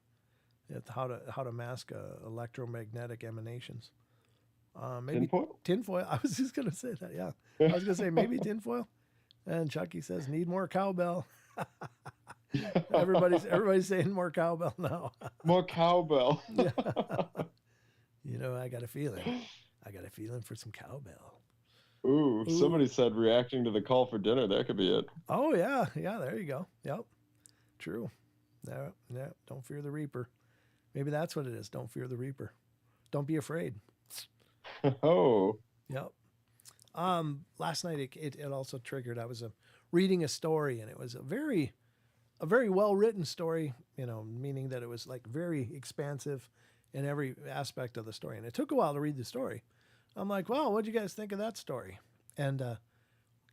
how to mask electromagnetic emanations. Maybe tinfoil. I was just gonna say that. Yeah, I was gonna say maybe tinfoil. And Chucky says need more cowbell. Everybody's saying more cowbell now. More cowbell. Yeah. I got a feeling. For some cowbell. Ooh, somebody said reacting to the call for dinner. That could be it. Oh yeah, there you go. Yep, true. Yeah. Don't fear the Reaper. Maybe that's what it is. Don't fear the Reaper. Don't be afraid. Oh. Yep. Last night it also triggered. I was reading a story, and it was a very well written story. Meaning that it was like very expansive in every aspect of the story, and it took a while to read the story. I'm like, well, what'd you guys think of that story? And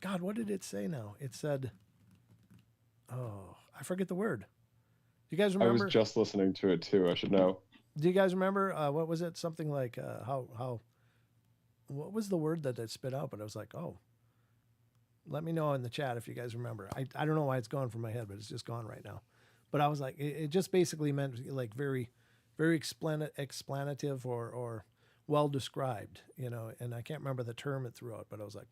God, what did it say now? It said, oh, I forget the word. Do you guys remember? I was just listening to it too. I should know. Do you guys remember? What was it? Something like what was the word that it spit out? But I was like, oh, let me know in the chat if you guys remember. I don't know why it's gone from my head, but it's just gone right now. But I was like, it just basically meant like very, very explanative or well described, and I can't remember the term it threw out, but I was like,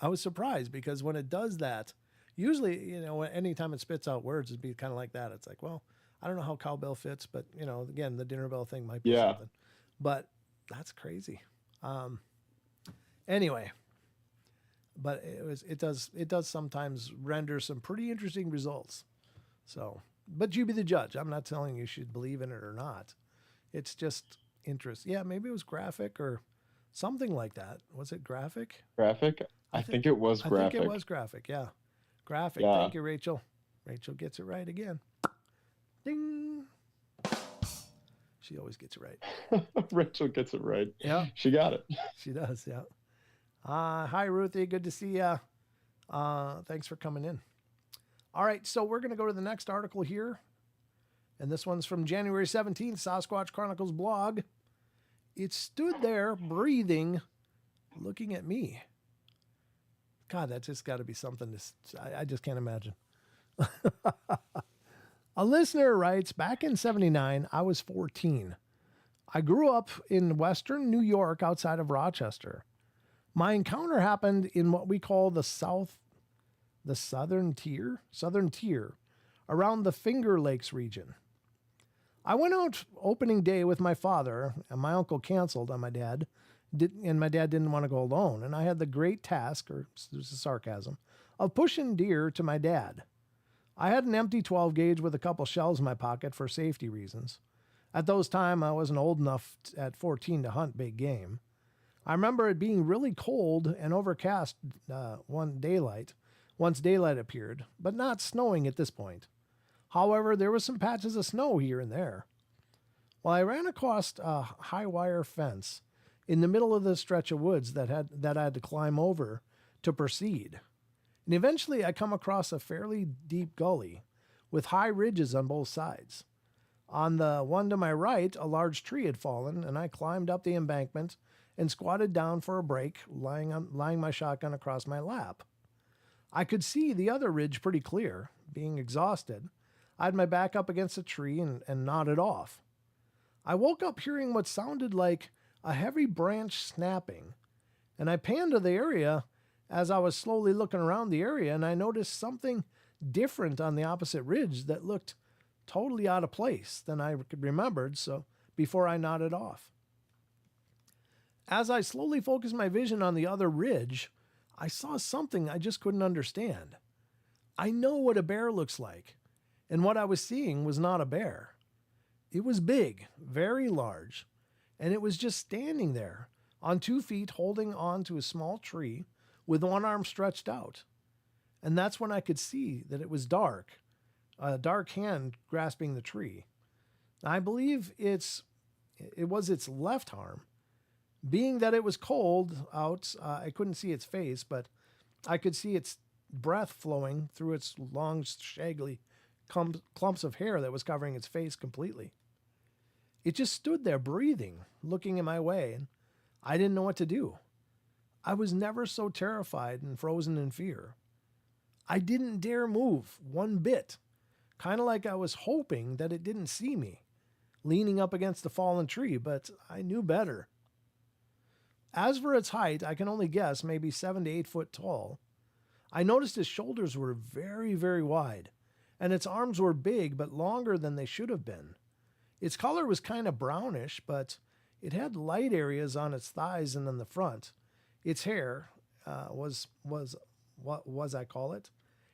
I was surprised because when it does that, usually, anytime it spits out words, it'd be kind of like that. It's like, well, I don't know how cowbell fits, but again, the dinner bell thing might be something, but that's crazy. Anyway, but it does sometimes render some pretty interesting results. So, but you be the judge. I'm not telling you should believe in it or not. It's just interest. Yeah, maybe it was graphic or something like that. Was it graphic? Graphic? I think it was graphic. I think it was graphic, yeah. Graphic. Yeah. Thank you, Rachel. Rachel gets it right again. Ding. She always gets it right. Rachel gets it right. Yeah. She got it. She does, yeah. Hi, Ruthie. Good to see ya. Thanks for coming in. All right, so we're going to go to the next article here. And this one's from January 17th, Sasquatch Chronicles blog. It stood there breathing, looking at me. God, that's just got to be something I just can't imagine. A listener writes, back in 79, I was 14. I grew up in Western New York outside of Rochester. My encounter happened in what we call the southern tier, around the Finger Lakes region. I went out opening day with my father, and my uncle canceled on my dad, and my dad didn't want to go alone, and I had the great task, or there's a sarcasm, of pushing deer to my dad. I had an empty 12 gauge with a couple shells in my pocket for safety reasons. At those time, I wasn't old enough at 14 to hunt big game. I remember it being really cold and overcast once daylight appeared, but not snowing at this point. However, there was some patches of snow here and there. Well, I ran across a high wire fence in the middle of the stretch of woods that I had to climb over to proceed. And eventually I come across a fairly deep gully with high ridges on both sides. On the one to my right, a large tree had fallen, and I climbed up the embankment and squatted down for a break, lying my shotgun across my lap. I could see the other ridge pretty clear. Being exhausted, I had my back up against a tree and nodded off. I woke up hearing what sounded like a heavy branch snapping, and I panned to the area as I was slowly looking around the area, and I noticed something different on the opposite ridge that looked totally out of place than I remembered, so before I nodded off. As I slowly focused my vision on the other ridge, I saw something I just couldn't understand. I know what a bear looks like, and what I was seeing was not a bear. It was big, very large, and it was just standing there on 2 feet holding on to a small tree with one arm stretched out. And that's when I could see that it was dark, a dark hand grasping the tree. I believe it was its left arm. Being that it was cold out, I couldn't see its face, but I could see its breath flowing through its long, shaggly clumps of hair that was covering its face completely. It just stood there breathing, looking in my way, and I didn't know what to do. I was never so terrified and frozen in fear. I didn't dare move one bit, kind of like I was hoping that it didn't see me, leaning up against the fallen tree, but I knew better. As for its height, I can only guess maybe 7 to 8 foot tall. I noticed its shoulders were very, very wide, and its arms were big but longer than they should have been. Its color was kind of brownish, but it had light areas on its thighs and on the front. Its hair was I call it?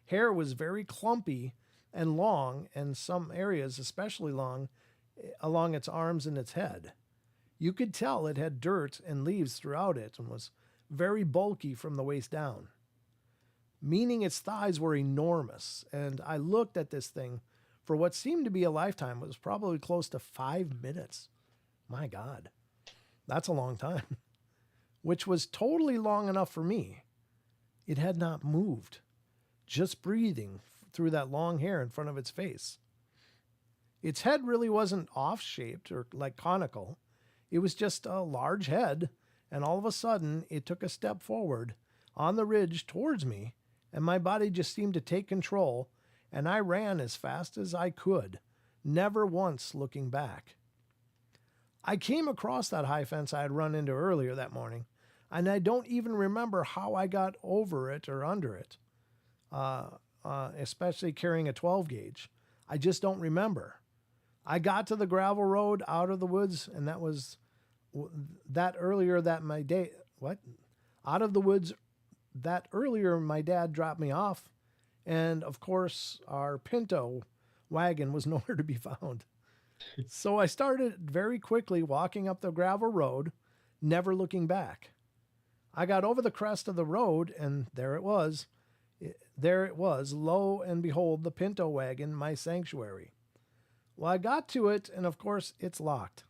Hair was very clumpy and long, and some areas especially long along its arms and its head. You could tell it had dirt and leaves throughout it and was very bulky from the waist down, meaning its thighs were enormous. And I looked at this thing for what seemed to be a lifetime. It was probably close to 5 minutes. My God, that's a long time, which was totally long enough for me. It had not moved, just breathing through that long hair in front of its face. Its head really wasn't off-shaped or like conical. It was just a large head, and all of a sudden, it took a step forward on the ridge towards me, and my body just seemed to take control, and I ran as fast as I could, never once looking back. I came across that high fence I had run into earlier that morning, and I don't even remember how I got over it or under it, especially carrying a 12 gauge. I just don't remember. I got to the gravel road out of the woods, and that was out of the woods that earlier my dad dropped me off, and of course our Pinto wagon was nowhere to be found. So I started very quickly walking up the gravel road, never looking back. I got over the crest of the road, and there it was. Lo and behold, the Pinto wagon, my sanctuary. Well, I got to it, and of course, it's locked.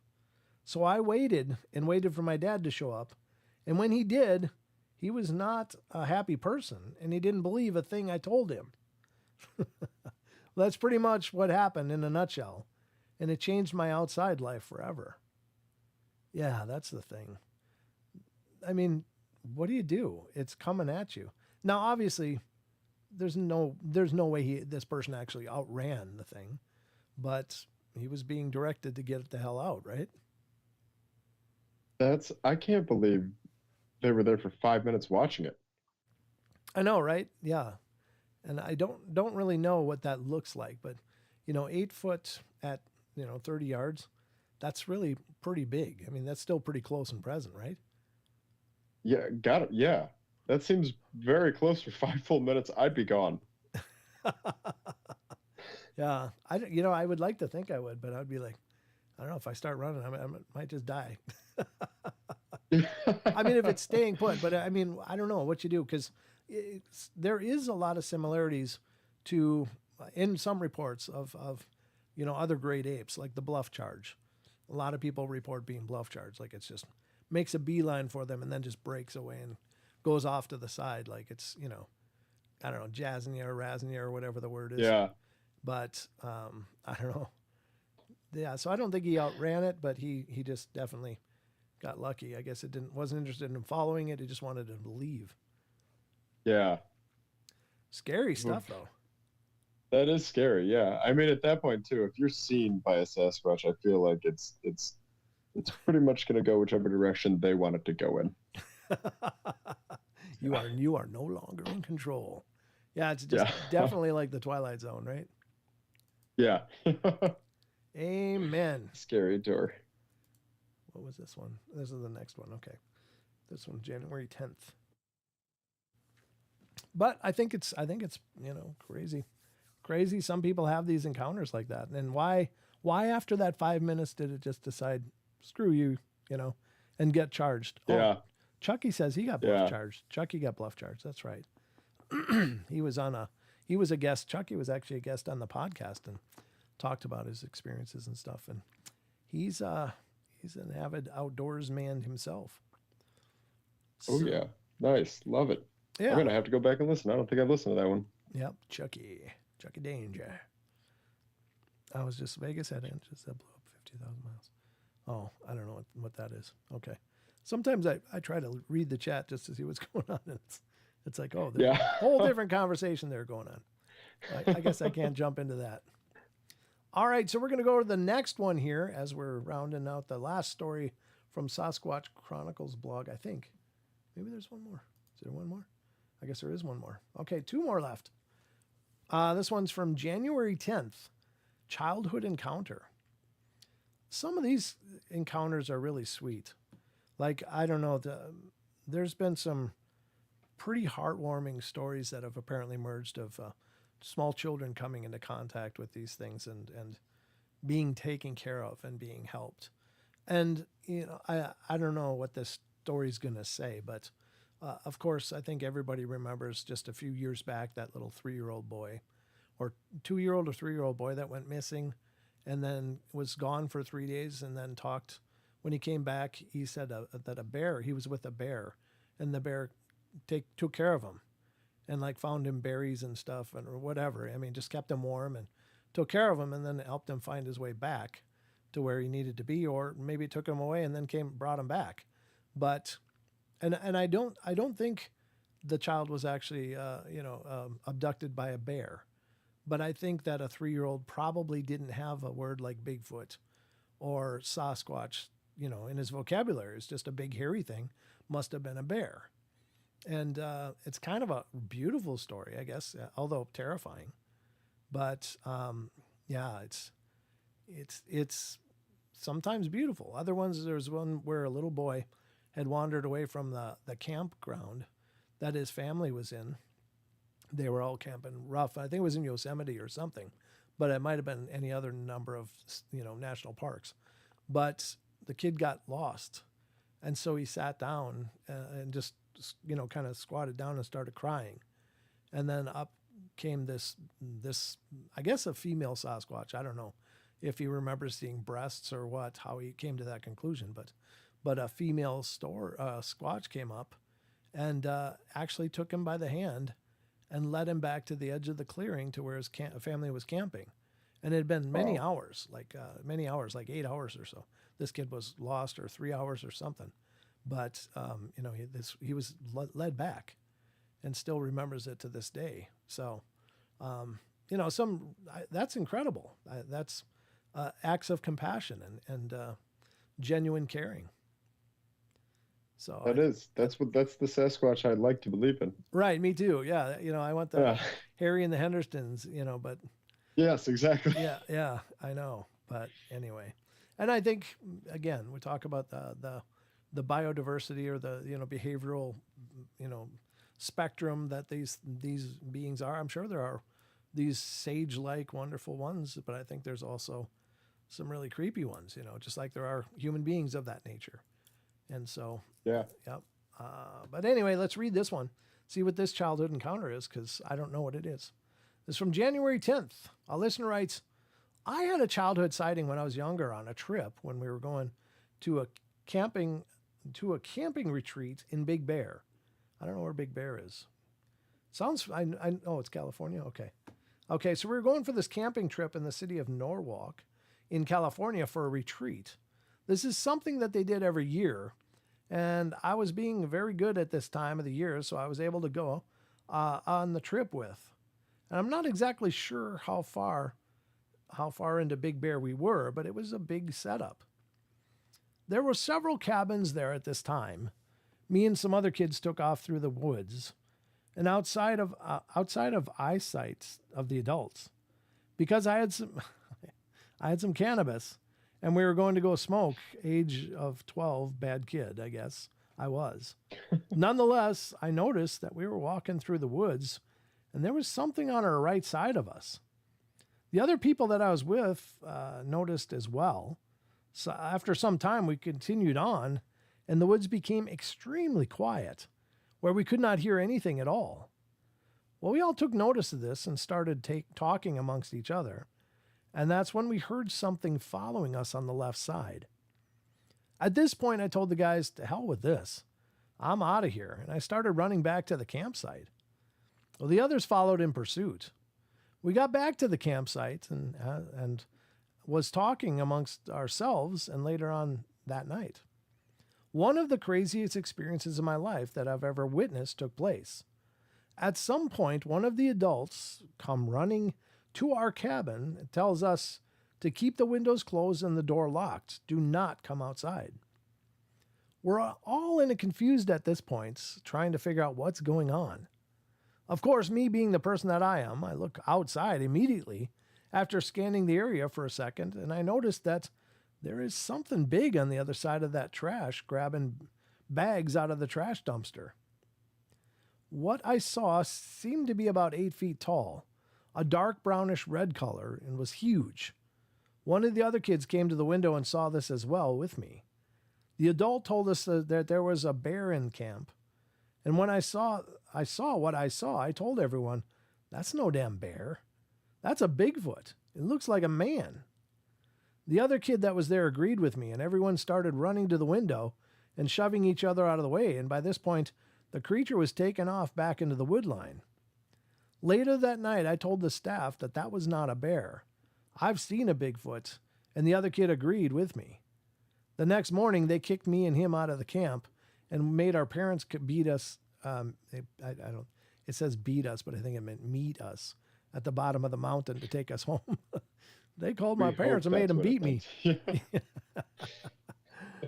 So I waited and waited for my dad to show up. And when he did, he was not a happy person, and he didn't believe a thing I told him. That's pretty much what happened in a nutshell. And it changed my outside life forever. Yeah, that's the thing. I mean, what do? It's coming at you. Now, obviously, there's no way this person actually outran the thing. But he was being directed to get the hell out, right? I can't believe they were there for 5 minutes watching it. I know, right? Yeah. And I don't really know what that looks like, but 8 foot at 30 yards, that's really pretty big. I mean, that's still pretty close and present, right? Yeah, got it. Yeah. That seems very close for 5 full minutes. I'd be gone. Yeah, I would like to think I would, but I'd be like, I don't know, if I start running, I might just die. I mean, if it's staying put, but I mean, I don't know what you do, because there is a lot of similarities to, in some reports of other great apes, like the bluff charge. A lot of people report being bluff charged, like it's just makes a beeline for them and then just breaks away and goes off to the side, like it's, I don't know, jazzing you or razzing you or whatever the word is. Yeah. But I don't know. yeah, so I don't think he outran it, but he just definitely got lucky. I guess wasn't interested in following it. He just wanted to leave. Yeah. Scary stuff, though. That is scary. Yeah. I mean, at that point too, if you're seen by a Sasquatch, I feel like it's pretty much going to go whichever direction they want it to go in. You are no longer in control. Yeah, it's just definitely like the Twilight Zone, right? Yeah. Amen. Scary door. What was this one? This is the next one. Okay. This one, January 10th. But I think it's crazy. Crazy. Some people have these encounters like that. And why after that 5 minutes did it just decide, screw you, and get charged? Yeah. Oh, Chucky says he got bluff charged. Chucky got bluff charged. That's right. He was a guest. Chucky was actually a guest on the podcast and talked about his experiences and stuff. And he's an avid outdoors man himself. Oh yeah. Nice. Love it. Yeah. I'm going to have to go back and listen. I don't think I've listened to that one. Yep. Chucky Danger. I was just Vegas had engines that blew up 50,000 miles. Oh, I don't know what that is. Okay. Sometimes I try to read the chat just to see what's going on. And it's like, oh, there's a whole different conversation there going on. I guess I can't jump into that. All right. So we're going to go to the next one here as we're rounding out the last story from Sasquatch Chronicles blog, I think. Maybe there's one more. Is there one more? I guess there is one more. Okay. 2 more left. This one's from January 10th. Childhood encounter. Some of these encounters are really sweet. Like, I don't know, there's been some pretty heartwarming stories that have apparently emerged of small children coming into contact with these things and being taken care of and being helped. And, I don't know what this story's going to say, but of course, I think everybody remembers just a few years back that little 3-year-old boy or 2-year-old or 3-year-old boy that went missing and then was gone for 3 days and then talked. When he came back, he said that he was with a bear, and the bear took care of him and like found him berries and stuff or whatever. I mean, just kept him warm and took care of him and then helped him find his way back to where he needed to be, or maybe it took him away and then brought him back. But, and I don't think the child was actually, abducted by a bear, but I think that a 3-year-old probably didn't have a word like Bigfoot or Sasquatch, in his vocabulary. It's just a big hairy thing. Must have been a bear. And it's kind of a beautiful story, I guess, although terrifying. But it's sometimes beautiful. Other ones, there's one where a little boy had wandered away from the campground that his family was in. They were all camping rough. I think it was in Yosemite or something, but it might have been any other number of, national parks. But the kid got lost. And so he sat down and just, kind of squatted down and started crying. And then up came this, I guess a female Sasquatch. I don't know if he remembers seeing breasts or how he came to that conclusion, but a female Squatch came up and actually took him by the hand and led him back to the edge of the clearing to where his family was camping. And it had been many hours, like 8 hours or so. This kid was lost, or 3 hours or something. But, he was led back and still remembers it to this day. So, that's incredible. That's acts of compassion and genuine caring. So that's the Sasquatch I'd like to believe in. Right. Me too. Yeah. I want the Harry and the Hendersons, but. Yes, exactly. Yeah, I know. But anyway, and I think, again, we talk about the biodiversity or the, behavioral, spectrum that these beings are. I'm sure there are these sage-like wonderful ones, but I think there's also some really creepy ones, just like there are human beings of that nature. And so, yep. But anyway, let's read this one, see what this childhood encounter is, because I don't know what it is. This is from January 10th. A listener writes, I had a childhood sighting when I was younger on a trip when we were going to a camping retreat in Big Bear. I don't know where Big Bear is. I know it's California. Okay. So we were going for this camping trip in the city of Norwalk in California for a retreat. This is something that they did every year, and I was being very good at this time of the year, so I was able to go on the trip with. And I'm not exactly sure how far into Big Bear we were, but it was a big setup. There were several cabins there at this time. Me and some other kids took off through the woods, and outside of eyesight of the adults, because I had some cannabis, and we were going to go smoke. Age of 12, bad kid, I guess I was. Nonetheless, I noticed that we were walking through the woods, and there was something on our right side of us. The other people that I was with noticed as well. So after some time, we continued on, and the woods became extremely quiet, where we could not hear anything at all. Well, we all took notice of this and started talking amongst each other, and that's when we heard something following us on the left side. At this point, I told the guys, to hell with this. I'm out of here, and I started running back to the campsite. Well, the others followed in pursuit. We got back to the campsite and was talking amongst ourselves, and later on that night, one of the craziest experiences of my life that I've ever witnessed took place. At some point, one of the adults come running to our cabin and tells us to keep the windows closed and the door locked. Do not come outside. We're all in a confused at this point, trying to figure out what's going on. Of course, me being the person that I am, I look outside immediately after scanning the area for a second, and I noticed that there is something big on the other side of that trash grabbing bags out of the trash dumpster. What I saw seemed to be about 8 feet tall, a dark brownish red color, and was huge. One of the other kids came to the window and saw this as well with me. The adult told us that there was a bear in camp. And when I saw what I saw, I told everyone, that's no damn bear. That's a Bigfoot. It looks like a man. The other kid that was there agreed with me, and everyone started running to the window and shoving each other out of the way. And by this point, the creature was taken off back into the wood line. Later that night, I told the staff that that was not a bear. I've seen a Bigfoot, and the other kid agreed with me. The next morning, they kicked me and him out of the camp and made our parents beat us. It says beat us, but I think it meant meet us at the bottom of the mountain to take us home. They called my parents and made them beat me.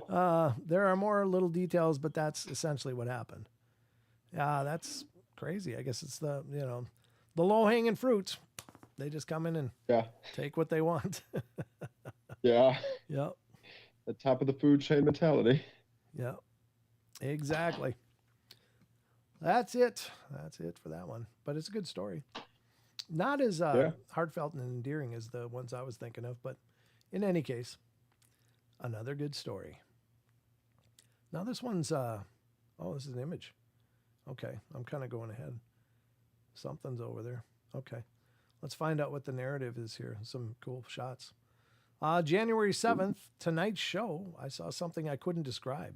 There are more little details, but that's essentially what happened. That's crazy. I guess it's the low-hanging fruit. They just come in and take what they want. Yeah. Yep. The top of the food chain mentality. Yep. Exactly. That's it. That's it for that one. But it's a good story. Not as heartfelt and endearing as the ones I was thinking of, but in any case, another good story. Now this one's, this is an image. Okay, I'm kind of going ahead. Something's over there. Okay, let's find out what the narrative is here. Some cool shots. January 7th, tonight's show, I saw something I couldn't describe.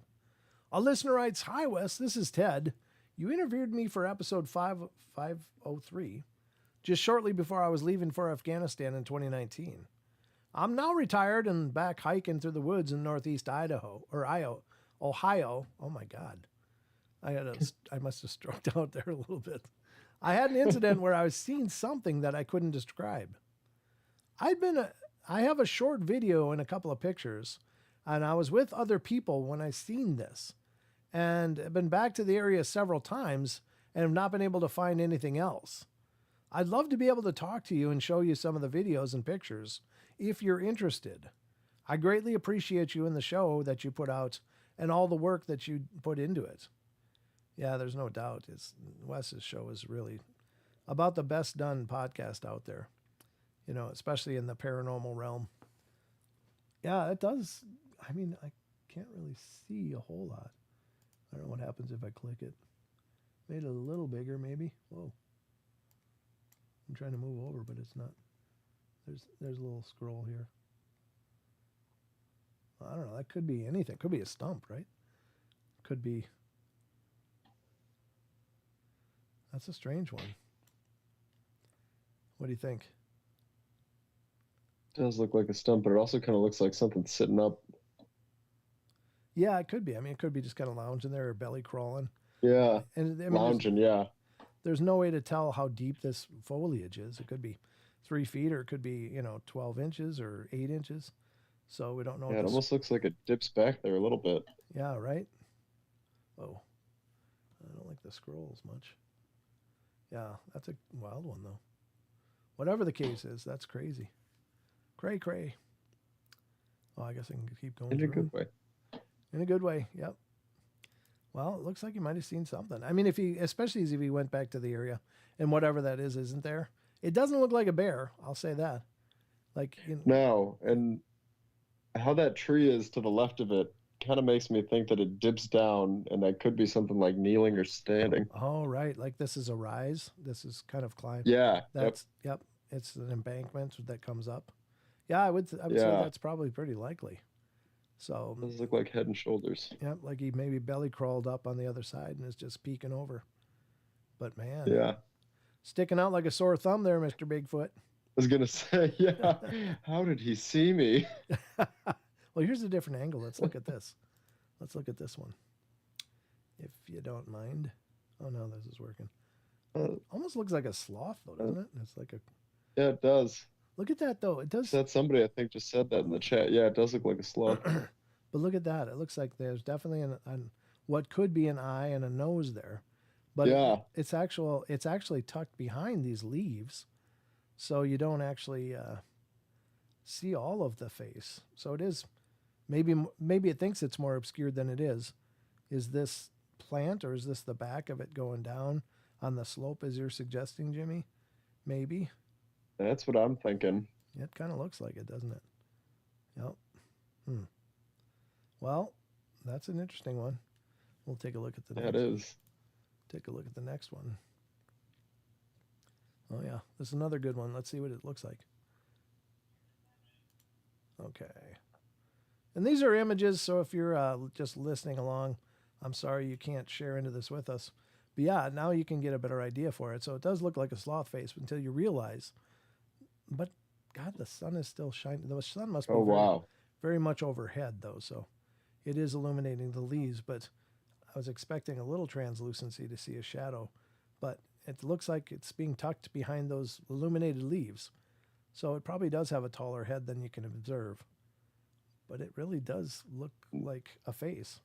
A listener writes, "Hi, Wes, this is Ted. You interviewed me for episode 503, just shortly before I was leaving for Afghanistan in 2019. I'm now retired and back hiking through the woods in northeast Ohio. Oh my God. I must have stroked out there a little bit. I had an incident where I was seeing something that I couldn't describe. I have a short video and a couple of pictures, and I was with other people when I seen this, and I've been back to the area several times and have not been able to find anything else. I'd love to be able to talk to you and show you some of the videos and pictures if you're interested. I greatly appreciate you and the show that you put out and all the work that you put into it." Yeah, there's no doubt. Wes's show is really about the best done podcast out there, especially in the paranormal realm. Yeah, it does. I mean, I can't really see a whole lot. I don't know what happens if I click it. Made it a little bigger, maybe. Whoa. I'm trying to move over, but it's not. There's a little scroll here. I don't know. That could be anything. Could be a stump, right? Could be. That's a strange one. What do you think? does look like a stump, but it also kind of looks like something sitting up. Yeah, it could be. I mean, it could be just kind of lounging there or belly crawling. Yeah, And I mean, lounging. Yeah, there's no way to tell how deep this foliage is. It could be 3 feet, or it could be 12 inches or 8 inches. So we don't know. yeah. It almost looks like it dips back there a little bit. Yeah, right. Oh, I don't like the scrolls much. Yeah, that's a wild one though. Whatever the case is, that's crazy. Cray cray. Oh, I guess I can keep going. In a good way. In a good way. Yep. Well, it looks like he might have seen something. I mean, especially if he went back to the area and whatever that is isn't there. It doesn't look like a bear. I'll say that. Like, No, and how that tree is to the left of it kind of makes me think that it dips down, and that could be something like kneeling or standing. Oh, right. Like this is a rise. This is kind of climb. Yeah. That's yep. It's an embankment that comes up. Yeah, I would say that's probably pretty likely. So Those look like Head and Shoulders. yeah, like he maybe belly crawled up on the other side and is just peeking over. But man, Yeah. Sticking out like a sore thumb there, Mr. Bigfoot. I was gonna say, yeah. How did he see me? Well, here's a different angle. Let's look at this. Let's look at this one, if you don't mind. Oh no, this is working. Almost looks like a sloth, though, doesn't it? It's like a. Yeah, it does. Look at that, though. It does. That somebody I think just said that in the chat. Yeah, it does look like a sloth. But look at that. It looks like there's definitely what could be an eye and a nose there. But yeah, it's actually tucked behind these leaves, so you don't actually see all of the face. So it is maybe it thinks it's more obscured than it is. Is this plant, or is this the back of it going down on the slope as you're suggesting, Jimmy? Maybe. That's what I'm thinking. It kind of looks like it, doesn't it? Yep. Well, that's an interesting one. We'll take a look at the next. That is. Take a look at the next one. Oh yeah, this is another good one. Let's see what it looks like. Okay. And these are images, so if you're just listening along, I'm sorry you can't share into this with us. But yeah, now you can get a better idea for it. So it does look like a sloth face until you realize. But God, the sun is still shining. The sun must be very much overhead, though. So it is illuminating the leaves, but I was expecting a little translucency to see a shadow. But it looks like it's being tucked behind those illuminated leaves. So it probably does have a taller head than you can observe. But it really does look like a face.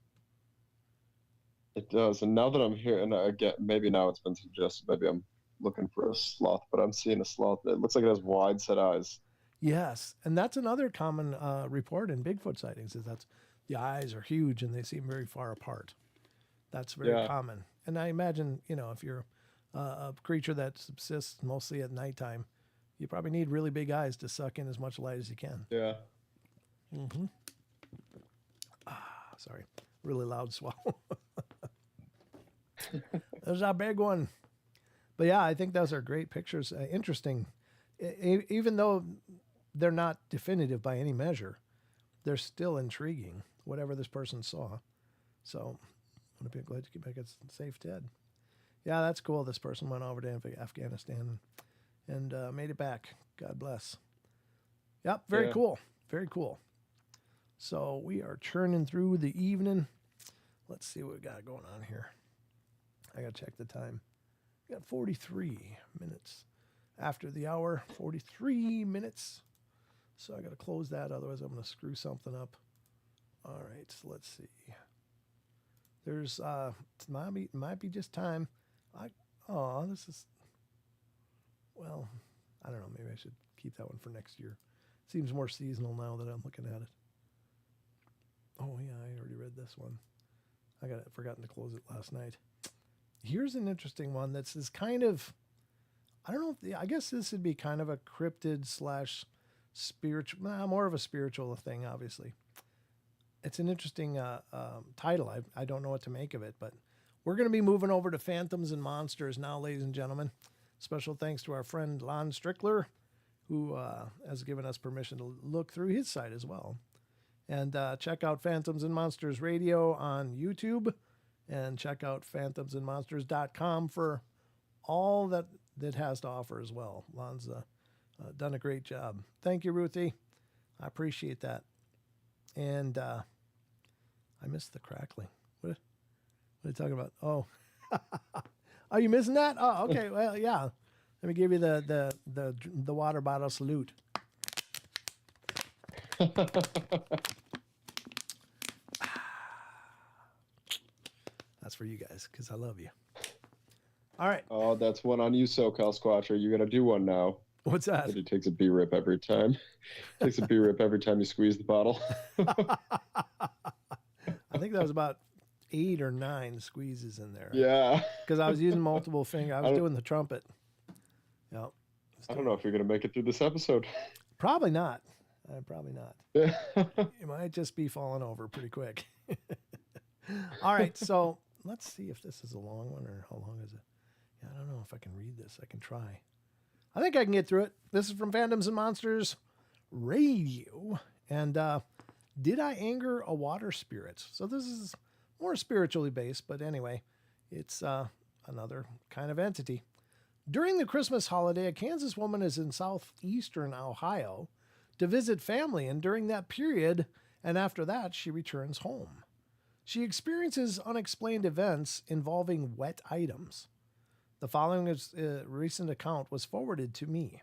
It does. And now that I'm here, and again, maybe now it's been suggested, maybe I'm looking for a sloth, but I'm seeing a sloth. It looks like it has wide set eyes. Yes. And that's another common report in Bigfoot sightings, is that the eyes are huge and they seem very far apart. That's very common. And I imagine, if you're a creature that subsists mostly at nighttime, you probably need really big eyes to suck in as much light as you can. Yeah. Mm-hmm. Sorry. Really loud swallow. There's a big one. But yeah, I think those are great pictures. Interesting. Even though they're not definitive by any measure, they're still intriguing, whatever this person saw. So I'm glad to get back at safe dead. Yeah, that's cool. This person went over to Afghanistan and made it back. God bless. Yep, very cool. Very cool. So we are churning through the evening. Let's see what we got going on here. I got to check the time. We got 43 minutes after the hour. 43 minutes. So I got to close that. Otherwise, I'm going to screw something up. All right, so let's see. There's might be just time. This is, well, I don't know. Maybe I should keep that one for next year. Seems more seasonal now that I'm looking at it. Oh yeah, I already read this one. I forgotten to close it last night. Here's an interesting one that's this kind of, I don't know. I guess this would be kind of a cryptid / spiritual, more of a spiritual thing, obviously. It's an interesting title. I don't know what to make of it, but we're going to be moving over to Phantoms and Monsters now, ladies and gentlemen. Special thanks to our friend Lon Strickler, who has given us permission to look through his site as well. And check out Phantoms and Monsters Radio on YouTube, and check out phantomsandmonsters.com for all that has to offer as well. Lon's Done a great job. Thank you, Ruthie. I appreciate that. And I missed the crackling. What are you talking about? Oh, are you missing that? Oh, okay. Well, yeah. Let me give you the water bottle salute. That's for you guys because I love you. All right. Oh, that's one on you, SoCal Squatcher. You got to do one now. What's that? But it takes a B-rip every time. Takes a B-rip every time you squeeze the bottle. I think that was about 8 or 9 squeezes in there. Yeah. Because I was using multiple fingers. I was doing the trumpet. Yeah. I don't know if you're going to make it through this episode. Probably not. Probably not. You might just be falling over pretty quick. All right. So let's see if this is a long one or how long is it? Yeah, I don't know if I can read this. I can try. I think I can get through it. This is from Phantoms and Monsters Radio. And did I anger a water spirit? So this is more spiritually based, but anyway, it's another kind of entity. During the Christmas holiday, a Kansas woman is in southeastern Ohio to visit family, and during that period and after that, she returns home. She experiences unexplained events involving wet items. The following recent account was forwarded to me.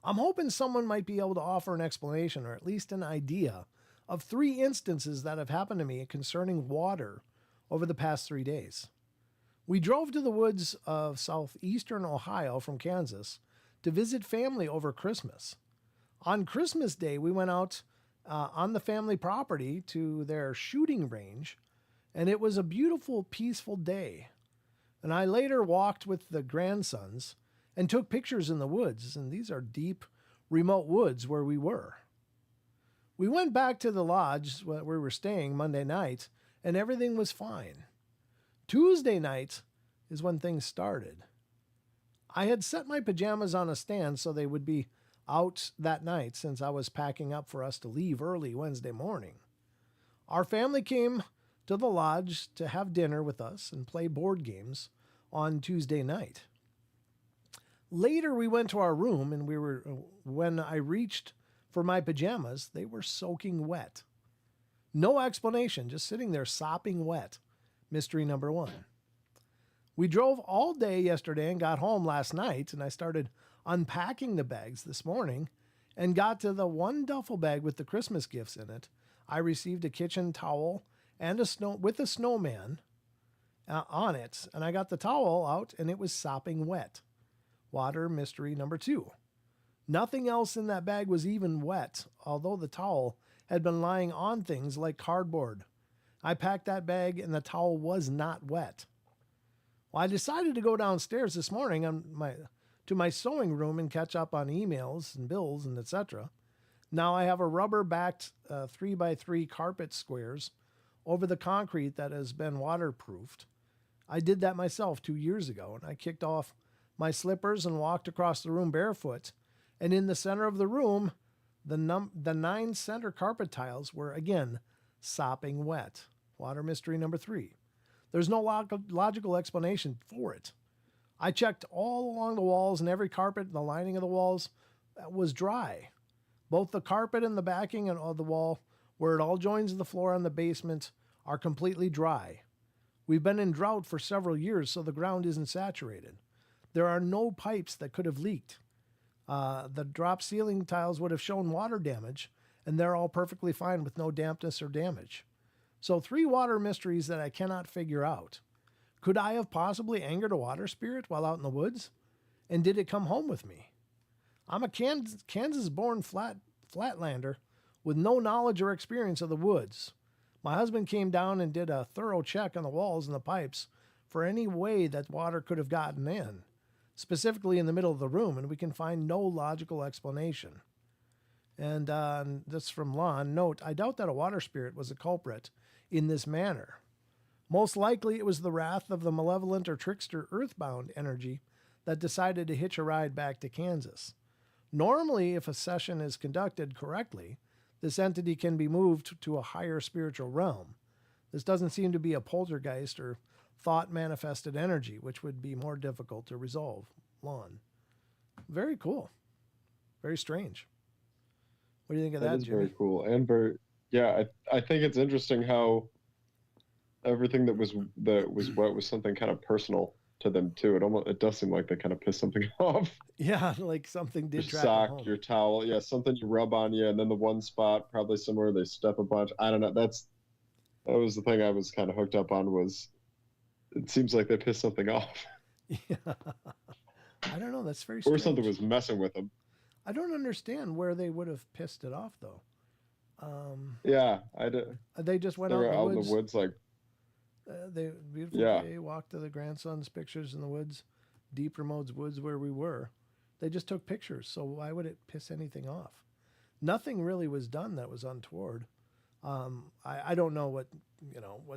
I'm hoping someone might be able to offer an explanation or at least an idea of 3 instances that have happened to me concerning water over the past 3 days. We drove to the woods of southeastern Ohio from Kansas to visit family over Christmas. On Christmas Day, we went out on the family property to their shooting range, and it was a beautiful, peaceful day. And I later walked with the grandsons and took pictures in the woods, and these are deep, remote woods where we were. We went back to the lodge where we were staying Monday night, and everything was fine. Tuesday night is when things started. I had set my pajamas on a stand so they would be out that night since I was packing up for us to leave early Wednesday morning. Our family came to the lodge to have dinner with us and play board games on Tuesday night. Later, we went to our room, and when I reached for my pajamas, they were soaking wet. No explanation, just sitting there sopping wet. Mystery number 1. We drove all day yesterday and got home last night, and I started unpacking the bags this morning and got to the one duffel bag with the Christmas gifts in it. I received a kitchen towel and a snowman on it, and I got the towel out, and it was sopping wet. Water mystery number 2. Nothing else in that bag was even wet, although the towel had been lying on things like cardboard. I packed that bag, and the towel was not wet. Well, I decided to go downstairs this morning to my sewing room and catch up on emails and bills and etc. Now I have a rubber-backed 3x3 carpet squares over the concrete that has been waterproofed. I did that myself 2 years ago, and I kicked off my slippers and walked across the room barefoot. And in the center of the room, the 9 center carpet tiles were again sopping wet. Water mystery number 3. There's no logical explanation for it. I checked all along the walls, and every carpet in the lining of the walls was dry. Both the carpet and the backing of the wall, where it all joins the floor on the basement, are completely dry. We've been in drought for several years, so the ground isn't saturated. There are no pipes that could have leaked. The drop ceiling tiles would have shown water damage, and they're all perfectly fine with no dampness or damage. So 3 water mysteries that I cannot figure out. Could I have possibly angered a water spirit while out in the woods? And did it come home with me? I'm a Kansas-born flatlander with no knowledge or experience of the woods. My husband came down and did a thorough check on the walls and the pipes for any way that water could have gotten in, specifically in the middle of the room, and we can find no logical explanation. And this from Lon. Note, I doubt that a water spirit was a culprit in this manner. Most likely it was the wrath of the malevolent or trickster earthbound energy that decided to hitch a ride back to Kansas. Normally, if a session is conducted correctly, this entity can be moved to a higher spiritual realm. This doesn't seem to be a poltergeist or thought-manifested energy, which would be more difficult to resolve. Lon. Very cool. Very strange. What do you think of That that, is Jimmy? very cool and very, yeah. I think it's interesting how everything that was what was something kind of personal to them too. It does seem like they kind of pissed something off. Yeah, like something Your did track them sock, home. your towel, yeah, something you rub on you, and then the one spot probably somewhere they step a bunch. I don't know. That was the thing I was kind of hooked up on. Was it seems like they pissed something off. Yeah. I don't know. That's very Or strange. something was messing with them. I don't understand where they would have pissed it off though. Yeah, I did. They just went They out were in the out in woods. the woods, like, They beautiful yeah, day, walked to the grandson's pictures in the woods, deep remote woods where we were. They just took pictures, so why would it piss anything off? Nothing really was done that was untoward. I don't know what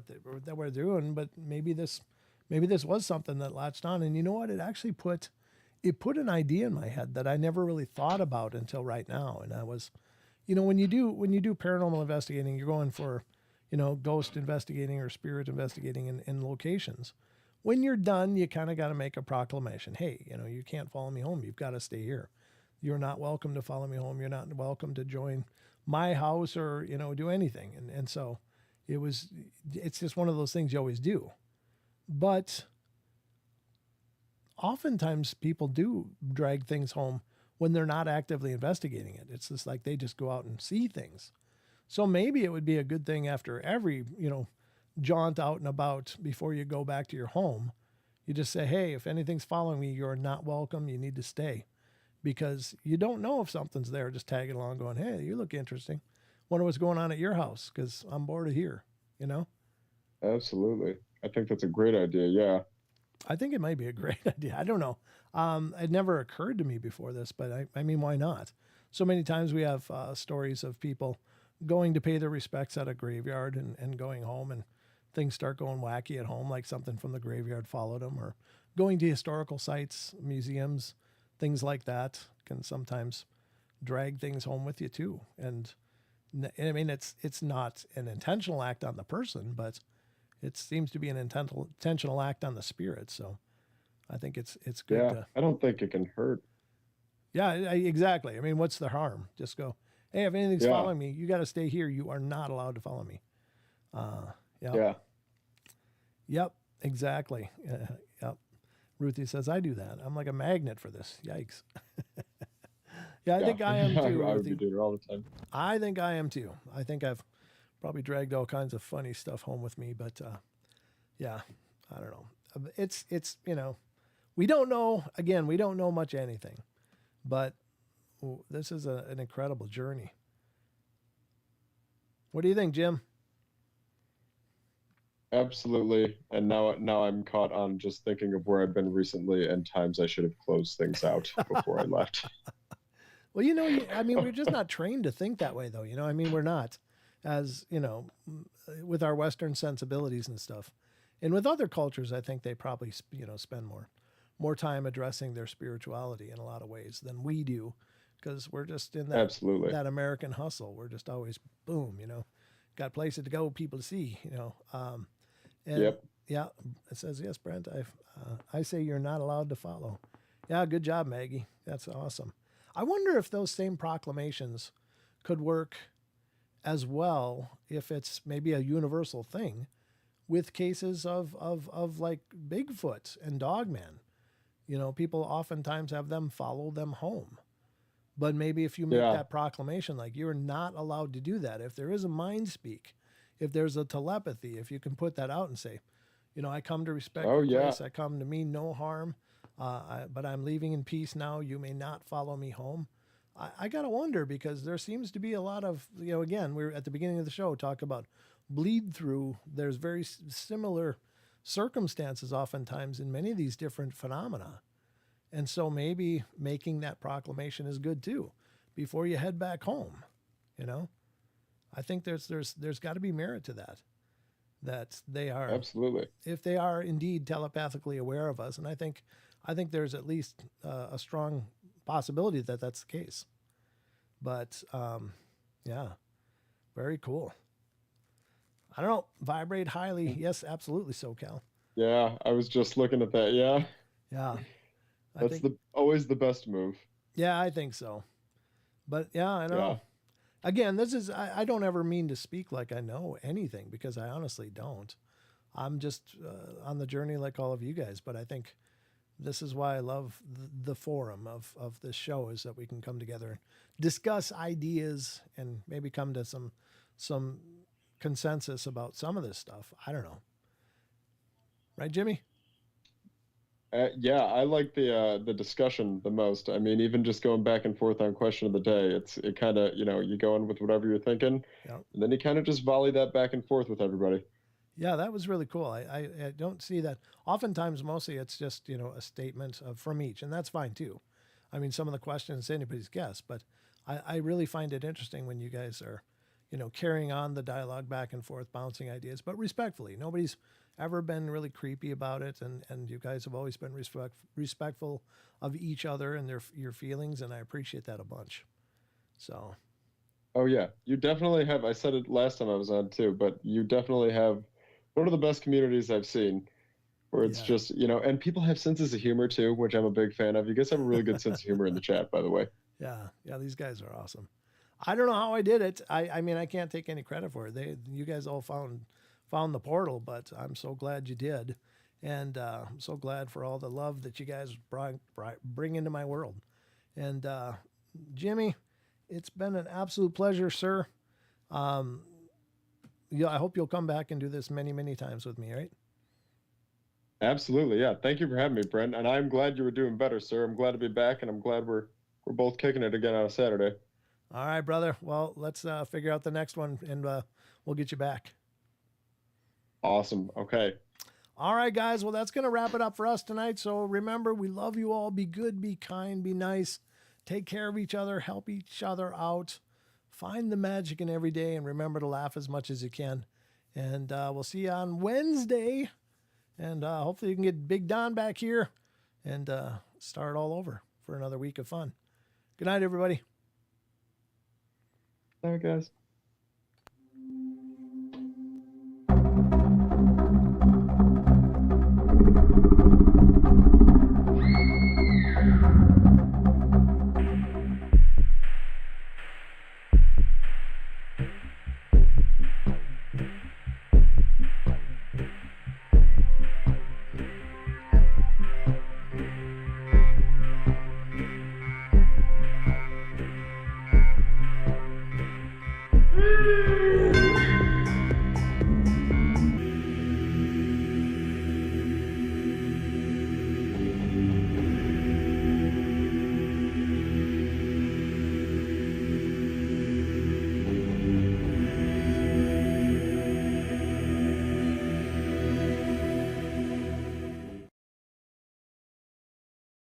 they were doing, but maybe this was something that latched on. And you know what? It put an idea in my head that I never really thought about until right now. And I was, when you do paranormal investigating, you're going for, ghost investigating or spirit investigating in locations. When you're done, you kind of got to make a proclamation. Hey, you can't follow me home. You've got to stay here. You're not welcome to follow me home. You're not welcome to join my house or, do anything. And so it's just one of those things you always do. But oftentimes people do drag things home when they're not actively investigating it. It's just like they just go out and see things. So maybe it would be a good thing after every, jaunt out and about before you go back to your home. You just say, hey, if anything's following me, you're not welcome. You need to stay. Because you don't know if something's there just tagging along going, hey, you look interesting. Wonder what's going on at your house because I'm bored of here, absolutely. I think that's a great idea. Yeah. I think it might be a great idea. I don't know. It never occurred to me before this, but I mean, why not? So many times we have stories of people going to pay their respects at a graveyard and going home and things start going wacky at home, like something from the graveyard followed them, or going to historical sites, museums, things like that can sometimes drag things home with you too. And I mean, it's not an intentional act on the person, but it seems to be an intentional act on the spirit. So I think it's good. Yeah, I don't think it can hurt. Yeah, exactly. I mean, what's the harm? Just go, hey, if anything's following me, you got to stay here. You are not allowed to follow me. Yeah. Yep, exactly. Yep. Ruthie says, I do that. I'm like a magnet for this. Yikes. Yeah, I think I am too. I would be doing it all the time. I think I am too. I think I've probably dragged all kinds of funny stuff home with me, but yeah, I don't know. It's we don't know. Again, we don't know much anything, but this is an incredible journey. What do you think, Jim? Absolutely. And now I'm caught on just thinking of where I've been recently and times I should have closed things out before I left. Well, I mean, we're just not trained to think that way, though. I mean, we're not, as with our Western sensibilities and stuff, and with other cultures, I think they probably spend more time addressing their spirituality in a lot of ways than we do, because we're just in that American hustle. We're just always boom, got places to go, people to see, and yep. Yeah, it says yes, Brent. I say you're not allowed to follow. Yeah, good job, Maggie. That's awesome. I wonder if those same proclamations could work as well if it's maybe a universal thing with cases of like Bigfoot and Dogman. People oftentimes have them follow them home. But maybe if you make that proclamation, like you're not allowed to do that. If there is a mind speak, if there's a telepathy, if you can put that out and say, I come to respect your place. I come to mean no harm. But I'm leaving in peace now. You may not follow me home. I got to wonder, because there seems to be a lot of, again, we're at the beginning of the show, talk about bleed through. There's very similar circumstances oftentimes in many of these different phenomena. And so maybe making that proclamation is good too, before you head back home. I think there's got to be merit to that they are, absolutely, if they are indeed telepathically aware of us. And I think there's at least a strong possibility that that's the case. But yeah, very cool. I don't know. Vibrate highly. Yes, absolutely. SoCal. Yeah, I was just looking at that. Yeah. Yeah. That's always the best move. Yeah, I think so. But yeah, I don't know. Again, this is, I don't ever mean to speak like I know anything, because I honestly don't. I'm just on the journey like all of you guys. But I think this is why I love the forum of this show, is that we can come together and discuss ideas and maybe come to some consensus about some of this stuff. I don't know. Right, Jimmy? Yeah, I like the discussion the most. I mean, even just going back and forth on question of the day, it kind of, you go in with whatever you're thinking, and then you kind of just volley that back and forth with everybody. Yeah, that was really cool. I don't see that. Oftentimes, mostly it's just, a statement from each, and that's fine too. I mean, some of the questions, anybody's guess, but I really find it interesting when you guys are, carrying on the dialogue back and forth, bouncing ideas, but respectfully. Nobody's ever been really creepy about it, and you guys have always been respectful of each other and your feelings, and I appreciate that a bunch. So. Oh yeah, you definitely have. I said it last time I was on too, but you definitely have one of the best communities I've seen, where it's just, and people have senses of humor too, which I'm a big fan of. You guys have a really good sense of humor in the chat, by the way. Yeah, these guys are awesome. I don't know how I did it. I mean, I can't take any credit for it. You guys all found the portal, but I'm so glad you did, and I'm so glad for all the love that you guys bring into my world. And Jimmy, it's been an absolute pleasure, sir. Yeah, I hope you'll come back and do this many, many times with me, right? Absolutely, yeah. Thank you for having me, Brent. And I'm glad you were doing better, sir. I'm glad to be back, and I'm glad we're both kicking it again on a Saturday. All right, brother. Well, let's figure out the next one, and we'll get you back. Awesome. Okay. All right, guys. Well, that's going to wrap it up for us tonight. So remember, we love you all. Be good, be kind, be nice. Take care of each other. Help each other out. Find the magic in every day, and remember to laugh as much as you can. And we'll see you on Wednesday. And hopefully you can get Big Don back here and start all over for another week of fun. Good night, everybody. All right, guys.